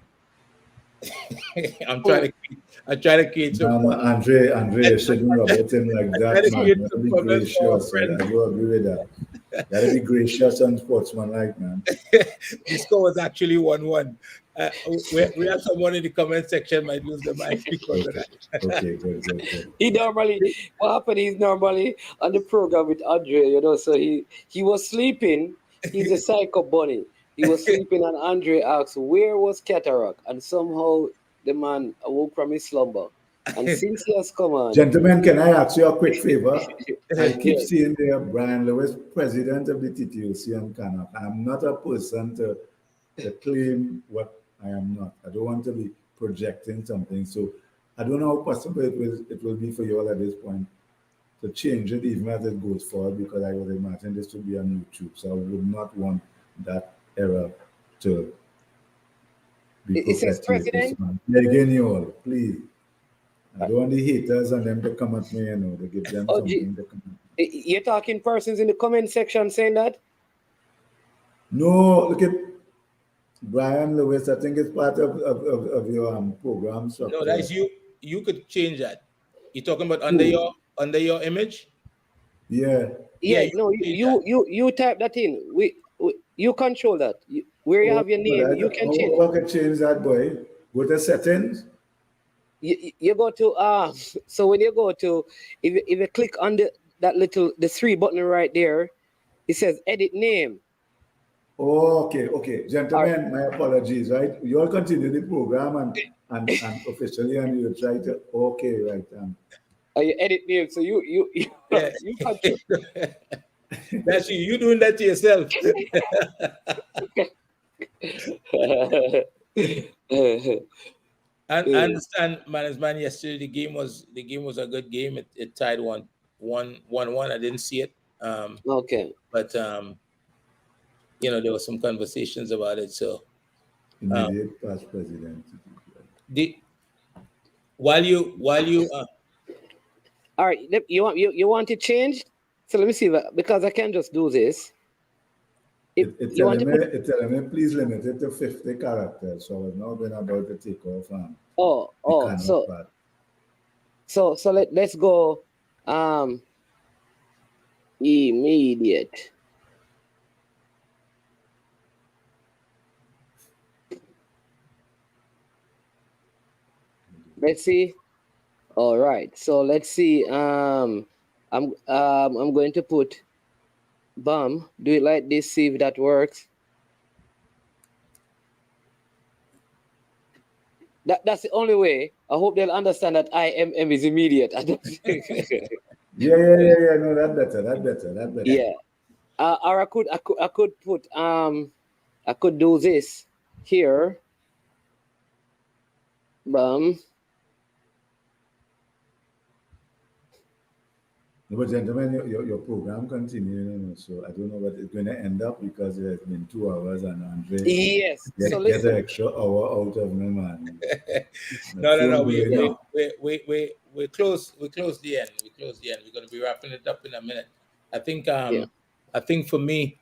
I try to create some. Andre, you shouldn't rub it in like that, man. You gotta be gracious. I do agree with that. You gotta be gracious and sportsmanlike, man. The score was actually 1-1. We have someone in the comment section might lose the mic because of that. Okay, good. He normally, what happened is normally on the program with Andre, so he was sleeping. He's a psycho bunny. He was sleeping and Andre asked, where was Cataract? And somehow the man awoke from his slumber. And since he has come on... Gentlemen, can I ask you a quick favor? I keep seeing there Brian Lewis, president of the TTOC and Cannock. I'm not a person to claim what I am not. I don't want to be projecting something. So I don't know how possible it will be for you all at this point to change it, even as it goes forward, because I would imagine this would be on YouTube. So I would not want that error to be It says president? Begging you all, please. I don't want the haters and them to come at me, to give them something to come at me. You're talking persons in the comment section saying that? No, look at Brian Lewis. I think it's part of your program structure. No, that's you. You could change that. You're talking about under your image? Yeah. No, you type that in. You control that. Where you have your name, you can change. How can change that, boy? Go to settings. You go to so when you go to if you click on the 3 button right there, it says edit name. Oh, okay. Gentlemen, my apologies, right? You all continue the program and officially and you try to right. You edit name, so you control. That's you doing that to yourself. I understand, Management. Yesterday the game was a good game. It tied 1-1. I didn't see it. Okay. But there were some conversations about it. So immediate past president. While you all right, you want it changed? So let me see, because I can't just do this. It's telling me, please limit it to 50 characters. So I was not going about to take off. So let's go immediate. Let's see. All right. So let's see. I'm going to put do it like this, see if that works. That's the only way. I hope they'll understand that IMM is immediate. I don't think. Yeah. No, that better. Yeah. Or I could put I could do this here. Um, No, but gentlemen, your program continuing, so I don't know what it's going to end up because it has been 2 hours and Andre yes. So get an listen. extra hour out of me, man. The No. phone going off. We close the end. We close the end. We're going to be wrapping it up in a minute. Yeah. I think for me,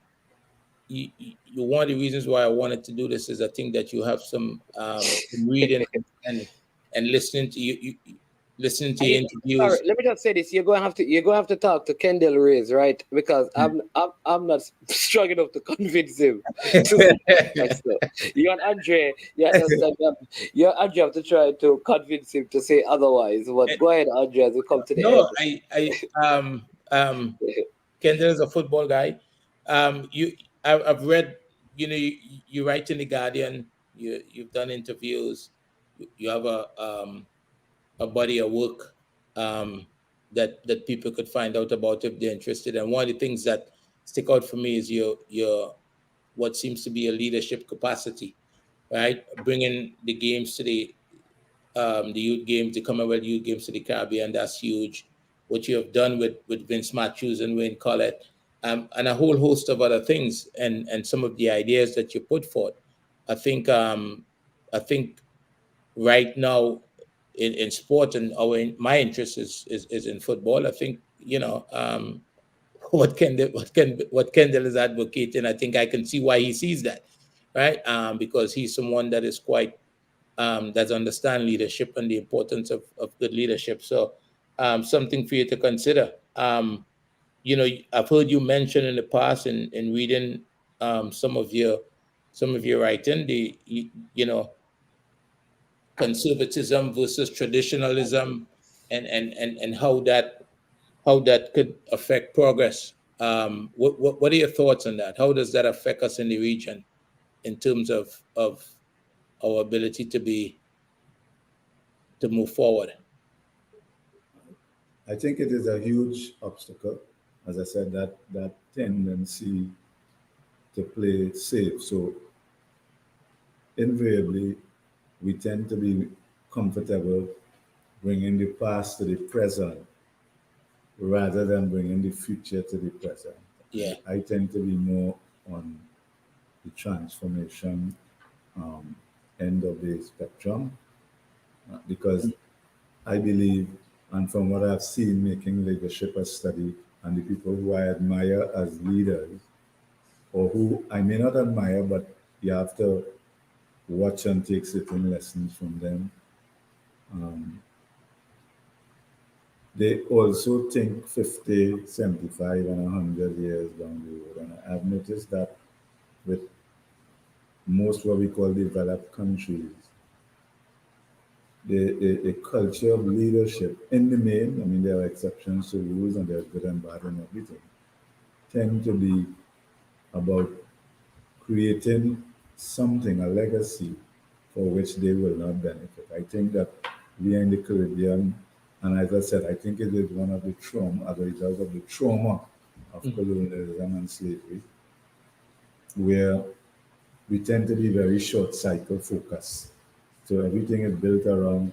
one of the reasons why I wanted to do this is I think that you have some reading and listening to listening to your Sorry, interviews. let me just say this. You're gonna have to talk to Kendall Reyes, right? Because I'm not strong enough to convince him to say that stuff. You and Andre, you understand that you and Andre have to try to convince him to say otherwise. But go ahead, Andre, as we come to the No, end. Kendall is a football guy. I've read, you write in the Guardian. You've done interviews. You have a body of work that people could find out about if they're interested. And one of the things that stick out for me is your what seems to be a leadership capacity, right? Bringing the games to the youth games, the Commonwealth Youth Games to the Caribbean, that's huge. What you have done with Vince Matthews and Wayne Collett, and a whole host of other things, and some of the ideas that you put forth. I think I think right now in sport, and my interest is in football. I think what Kendall is advocating. I think I can see why he sees that, right? Because he's someone that is quite that understand leadership and the importance of good leadership. So something for you to consider. I've heard you mention in the past in reading some of your writing, conservatism versus traditionalism, and how that could affect progress. What are your thoughts on that? How does that affect us in the region in terms of our ability to move forward? I think it is a huge obstacle. As I said, that tendency to play safe. So invariably, we tend to be comfortable bringing the past to the present rather than bringing the future to the present. Yeah. I tend to be more on the transformation end of the spectrum because I believe, and from what I've seen making leadership a study, and the people who I admire as leaders, or who I may not admire, but you have to watch and take certain lessons from them. They also think 50, 75, and 100 years down the road. And I've noticed that with most what we call developed countries, the culture of leadership in the main, I mean, there are exceptions to rules and there's good and bad and everything, tend to be about creating something, a legacy for which they will not benefit. I think that we are in the Caribbean, and as I said, I think it is one of the trauma, as a result of the trauma of colonialism and slavery, where we tend to be very short cycle focused. So everything is built around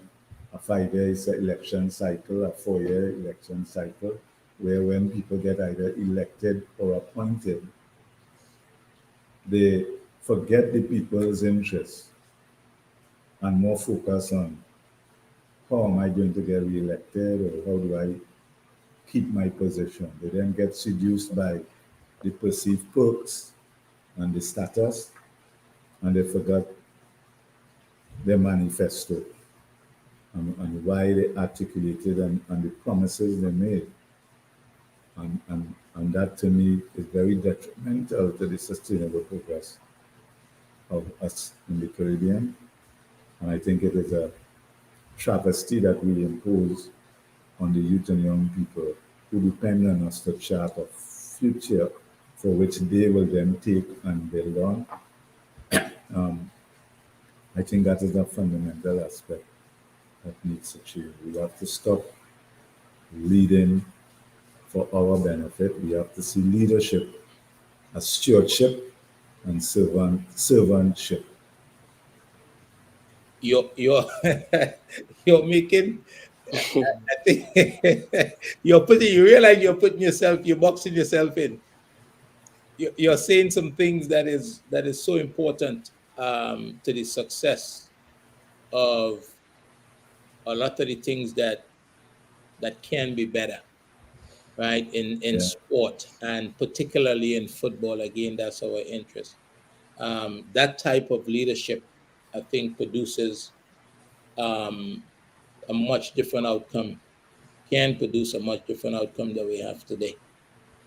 a 5-year election cycle, a 4-year election cycle, where when people get either elected or appointed, they forget the people's interests and more focus on how am I going to get reelected or how do I keep my position. They then get seduced by the perceived perks and the status, and they forgot their manifesto and why they articulated and the promises they made. And that to me is very detrimental to the sustainable progress of us in the Caribbean. And I think it is a travesty that we impose on the youth and young people who depend on us to chart a future for which they will then take and build on. I think that is a fundamental aspect that needs to change. We have to stop leading for our benefit. We have to see leadership as stewardship and servantship. You're you're making. I think you're putting. You realize you're boxing yourself in. You're saying some things that is so important to the success of a lot of the things that can be better, right? In Yeah. sport and particularly in football. Again, that's our interest. That type of leadership, I think, produces um, a much different outcome. Can produce a much different outcome that we have today.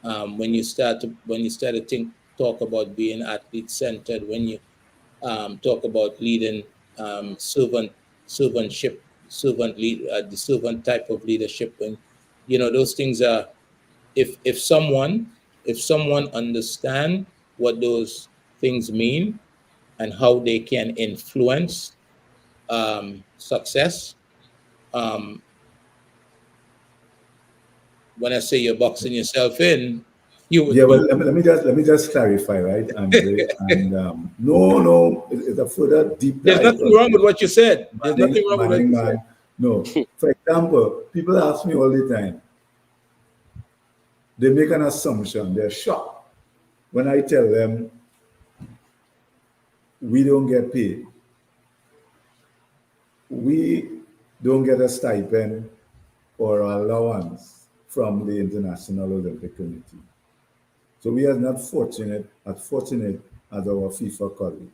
When you start to talk about being athlete centered, when you talk about leading servantship, the servant type of leadership, when those things are, if someone understand what those things mean and how they can influence success. um, when I say you're boxing yourself in, you would Yeah, well, you let me just clarify, right, Andre? And no, it's a further deep there's dive nothing because wrong with what you said. There's Manning, nothing wrong with what Manning you said. man. No, for example, people ask me all the time. They make an assumption. They're shocked when I tell them we don't get paid. We don't get a stipend or allowance from the International Olympic Committee. So we are not fortunate as our FIFA colleagues.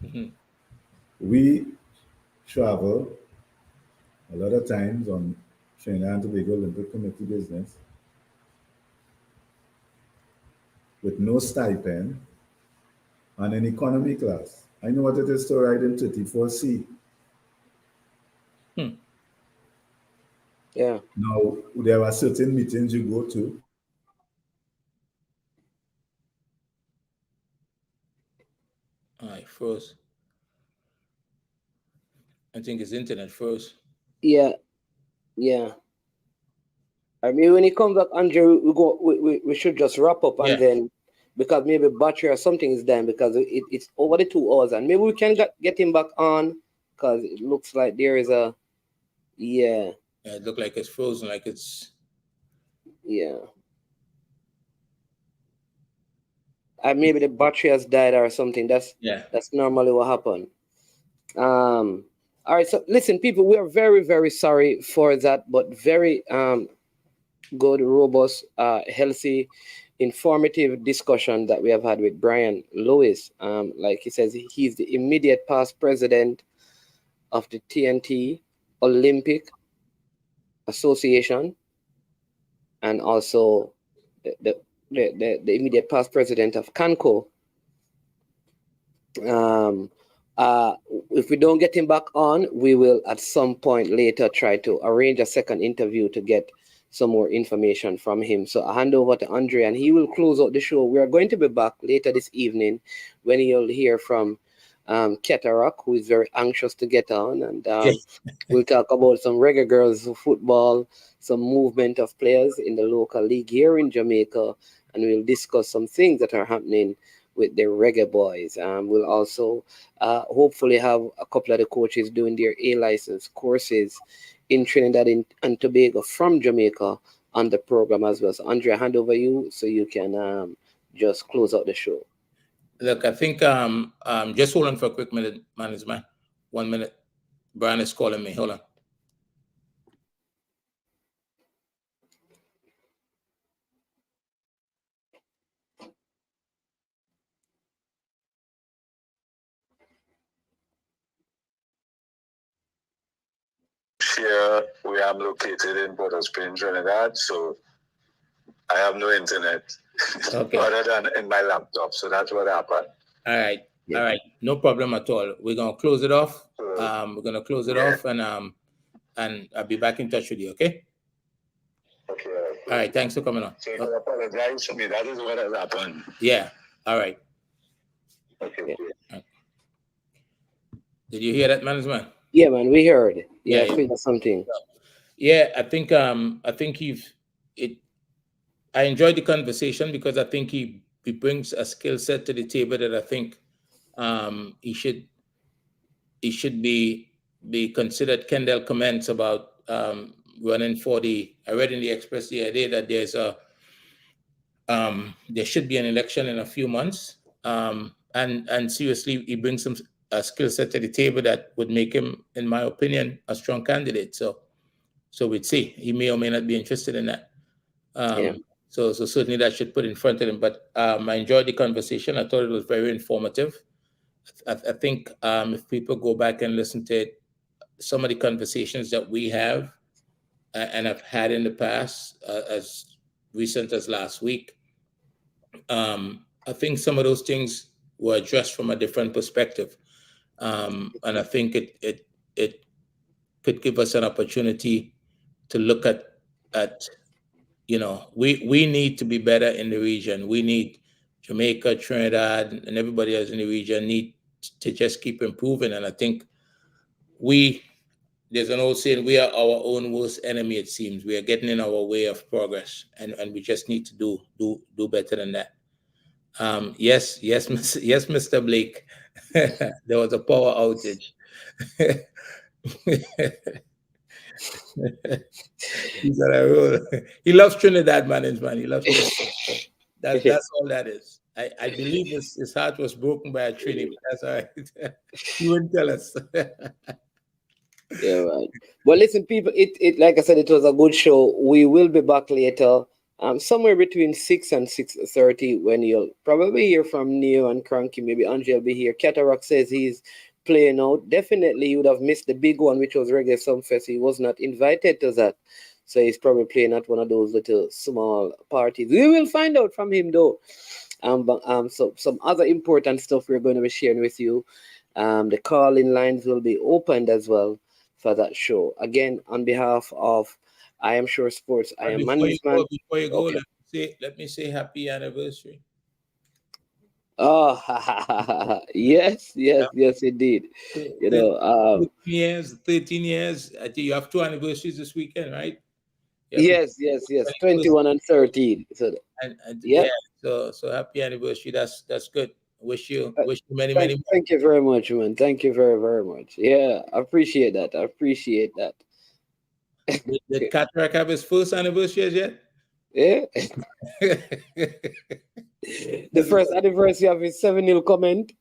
Mhm. We travel a lot of times on Trinidad and Tobago Olympic Committee business with no stipend and in economy class. I know what it is to ride in 34C. Hmm. Yeah. Now, there are certain meetings you go to. I froze. I think his internet froze. Yeah. Yeah. I mean, when it comes back, Andrew, we should just wrap up and Yeah. then, because maybe battery or something is down because it's over the 2 hours, and maybe we can get him back on because it looks like there is a, yeah, Yeah, it looked like it's frozen, like it's. yeah. Maybe the battery has died or something. Yeah. That's normally what happened. All right. So listen, people, we are very, very sorry for that, but very good, robust, healthy, informative discussion that we have had with Brian Lewis. Like he says, he's the immediate past president of the TNT Olympic Association, and also the immediate past president of CANCO. Um, uh, if we don't get him back on, we will at some point later try to arrange a second interview to get some more information from him. So I hand over to Andre and he will close out the show. We are going to be back later this evening when you'll hear from Ketarak, who is very anxious to get on. And we'll talk about some reggae girls football, some movement of players in the local league here in Jamaica, and we'll discuss some things that are happening with the reggae boys. We'll also hopefully have a couple of the coaches doing their A license courses in Trinidad and Tobago from Jamaica on the program as well. So, Andrea, hand over you so you can just close out the show. Look, I think just hold on for a quick minute, management. 1 minute. Brian is calling me. Hold on. Here we am located in Port of Spain, Trinidad, so I have no internet other than in my laptop. So that's what happened. All right. Yeah. All right. No problem at all. We're gonna close it off. We're gonna close it off, and I'll be back in touch with you. Okay. Okay. All right. Thanks for coming on. So you apologize to me. That is what has happened. Yeah. All right. Okay. Yeah. Did you hear that, management? Yeah, man, we heard. Yeah, Yeah. feel something. Yeah, I think I enjoyed the conversation because I think he brings a skill set to the table that I think he should be considered. Kendall comments about running for the. I read in the Express the other day that there should be an election in a few months. And seriously, he brings some a skill set to the table that would make him, in my opinion, a strong candidate. So we'd see. He may or may not be interested in that. Yeah. So certainly that should put in front of him. But I enjoyed the conversation. I thought it was very informative. I think if people go back and listen to it, some of the conversations that we have and have had in the past, as recent as last week, I think some of those things were addressed from a different perspective, and I think it could give us an opportunity to look at we need to be better in the region. We need Jamaica, Trinidad, and everybody else in the region need to just keep improving. And I think there's an old saying, we are our own worst enemy, it seems. We are getting in our way of progress, and we just need to do better than that. Yes, Mr. Blake. There was a power outage. He's on a roll. He loves Trinidad management. He loves Trinidad. That's all that is. I believe his heart was broken by a Trini, but that's all right. He wouldn't tell us. Yeah, right. But listen, people, it like I said, it was a good show. We will be back later, somewhere between 6 and 6:30, when you'll probably hear from Neo and Cranky. Maybe Andre will be here. Cataract says he's playing out. Definitely, you would have missed the big one, which was Reggae Sumfest. He was not invited to that, so he's probably playing at one of those little small parties. We will find out from him though. So some other important stuff we're going to be sharing with you. The call-in lines will be opened as well for that show. Again, on behalf of I Am Sure Sports, I am management. Before you go, okay. let me say happy anniversary. Oh, yes, indeed. 13 years. I think you have 2 anniversaries this weekend, right? Yes. 21 and 13. So, yeah. So happy anniversary. That's good. Wish you many more. Thank you very much, man. Thank you very, very much. Yeah, I appreciate that. Did Cataract have his first anniversary as yet? Yeah. The first anniversary of his 7-0 comment.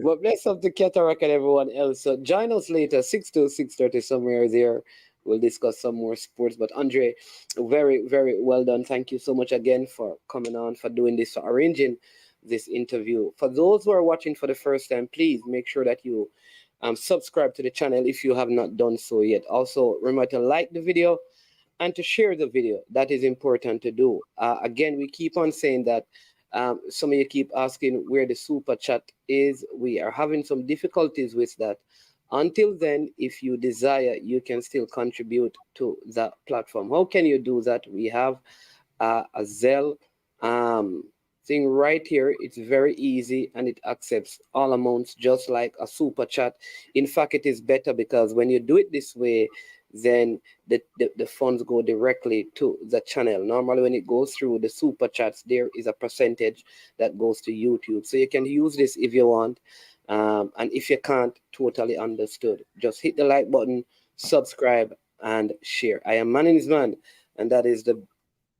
But bless up to Cataract and everyone else. So join us later, 6 to 6:30, somewhere there. We'll discuss some more sports. But Andre, very, very well done. Thank you so much again for coming on, for doing this, for arranging this interview. For those who are watching for the first time, please make sure that you subscribe to the channel if you have not done so yet. Also, remember to like the video and to share the video. That is important to do. Again, we keep on saying that some of you keep asking where the super chat is. We are having some difficulties with that. Until then, if you desire, you can still contribute to that platform. How can you do that? We have a Zelle thing right here. It's very easy and it accepts all amounts, just like a super chat. In fact, it is better because when you do it this way, then the funds go directly to the channel. Normally, when it goes through the super chats, there is a percentage that goes to YouTube. So you can use this if you want. And if you can't, totally understood. Just hit the like button, subscribe, and share. I am Manny's man, and that is the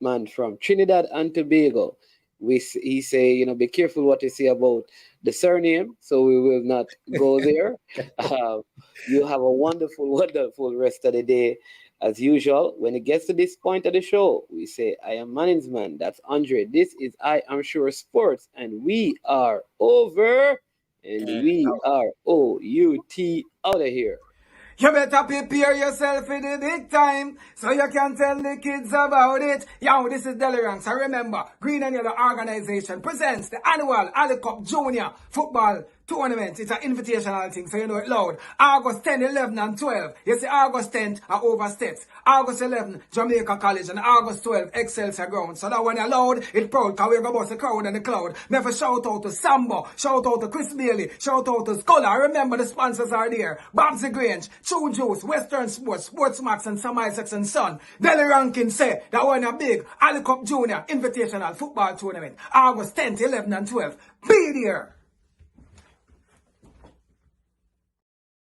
man from Trinidad and Tobago. He say, be careful what you say about the surname, so we will not go there. You have a wonderful, wonderful rest of the day. As usual, when it gets to this point of the show, we say, I am Manning's man. That's Andre. This is I Am Sure Sports, and we are over, and we are OUT out of here. You better prepare yourself for the big time so you can tell the kids about it. Yo, this is Delirance. I remember Green and Yellow Organization presents the annual Ali Cup Junior Football tournament. It's an invitational thing, so you know it loud. August 10, 11, and 12. You see, August 10 are oversteps. August 11, Jamaica College, and August 12, Excelsior Ground. So that when you're loud, it's proud, because we're going to bust the crowd and the cloud. Never shout out to Sambo, shout out to Chris Bailey, shout out to Scholar. Remember, the sponsors are there. Babsy Grange, True Juice, Western Sports, Sportsmax, and Sam Isaacs and Son. Delhi Rankin say that when you're big, Ali Cup Junior Invitational Football Tournament, August 10th, 11, and 12. Be there.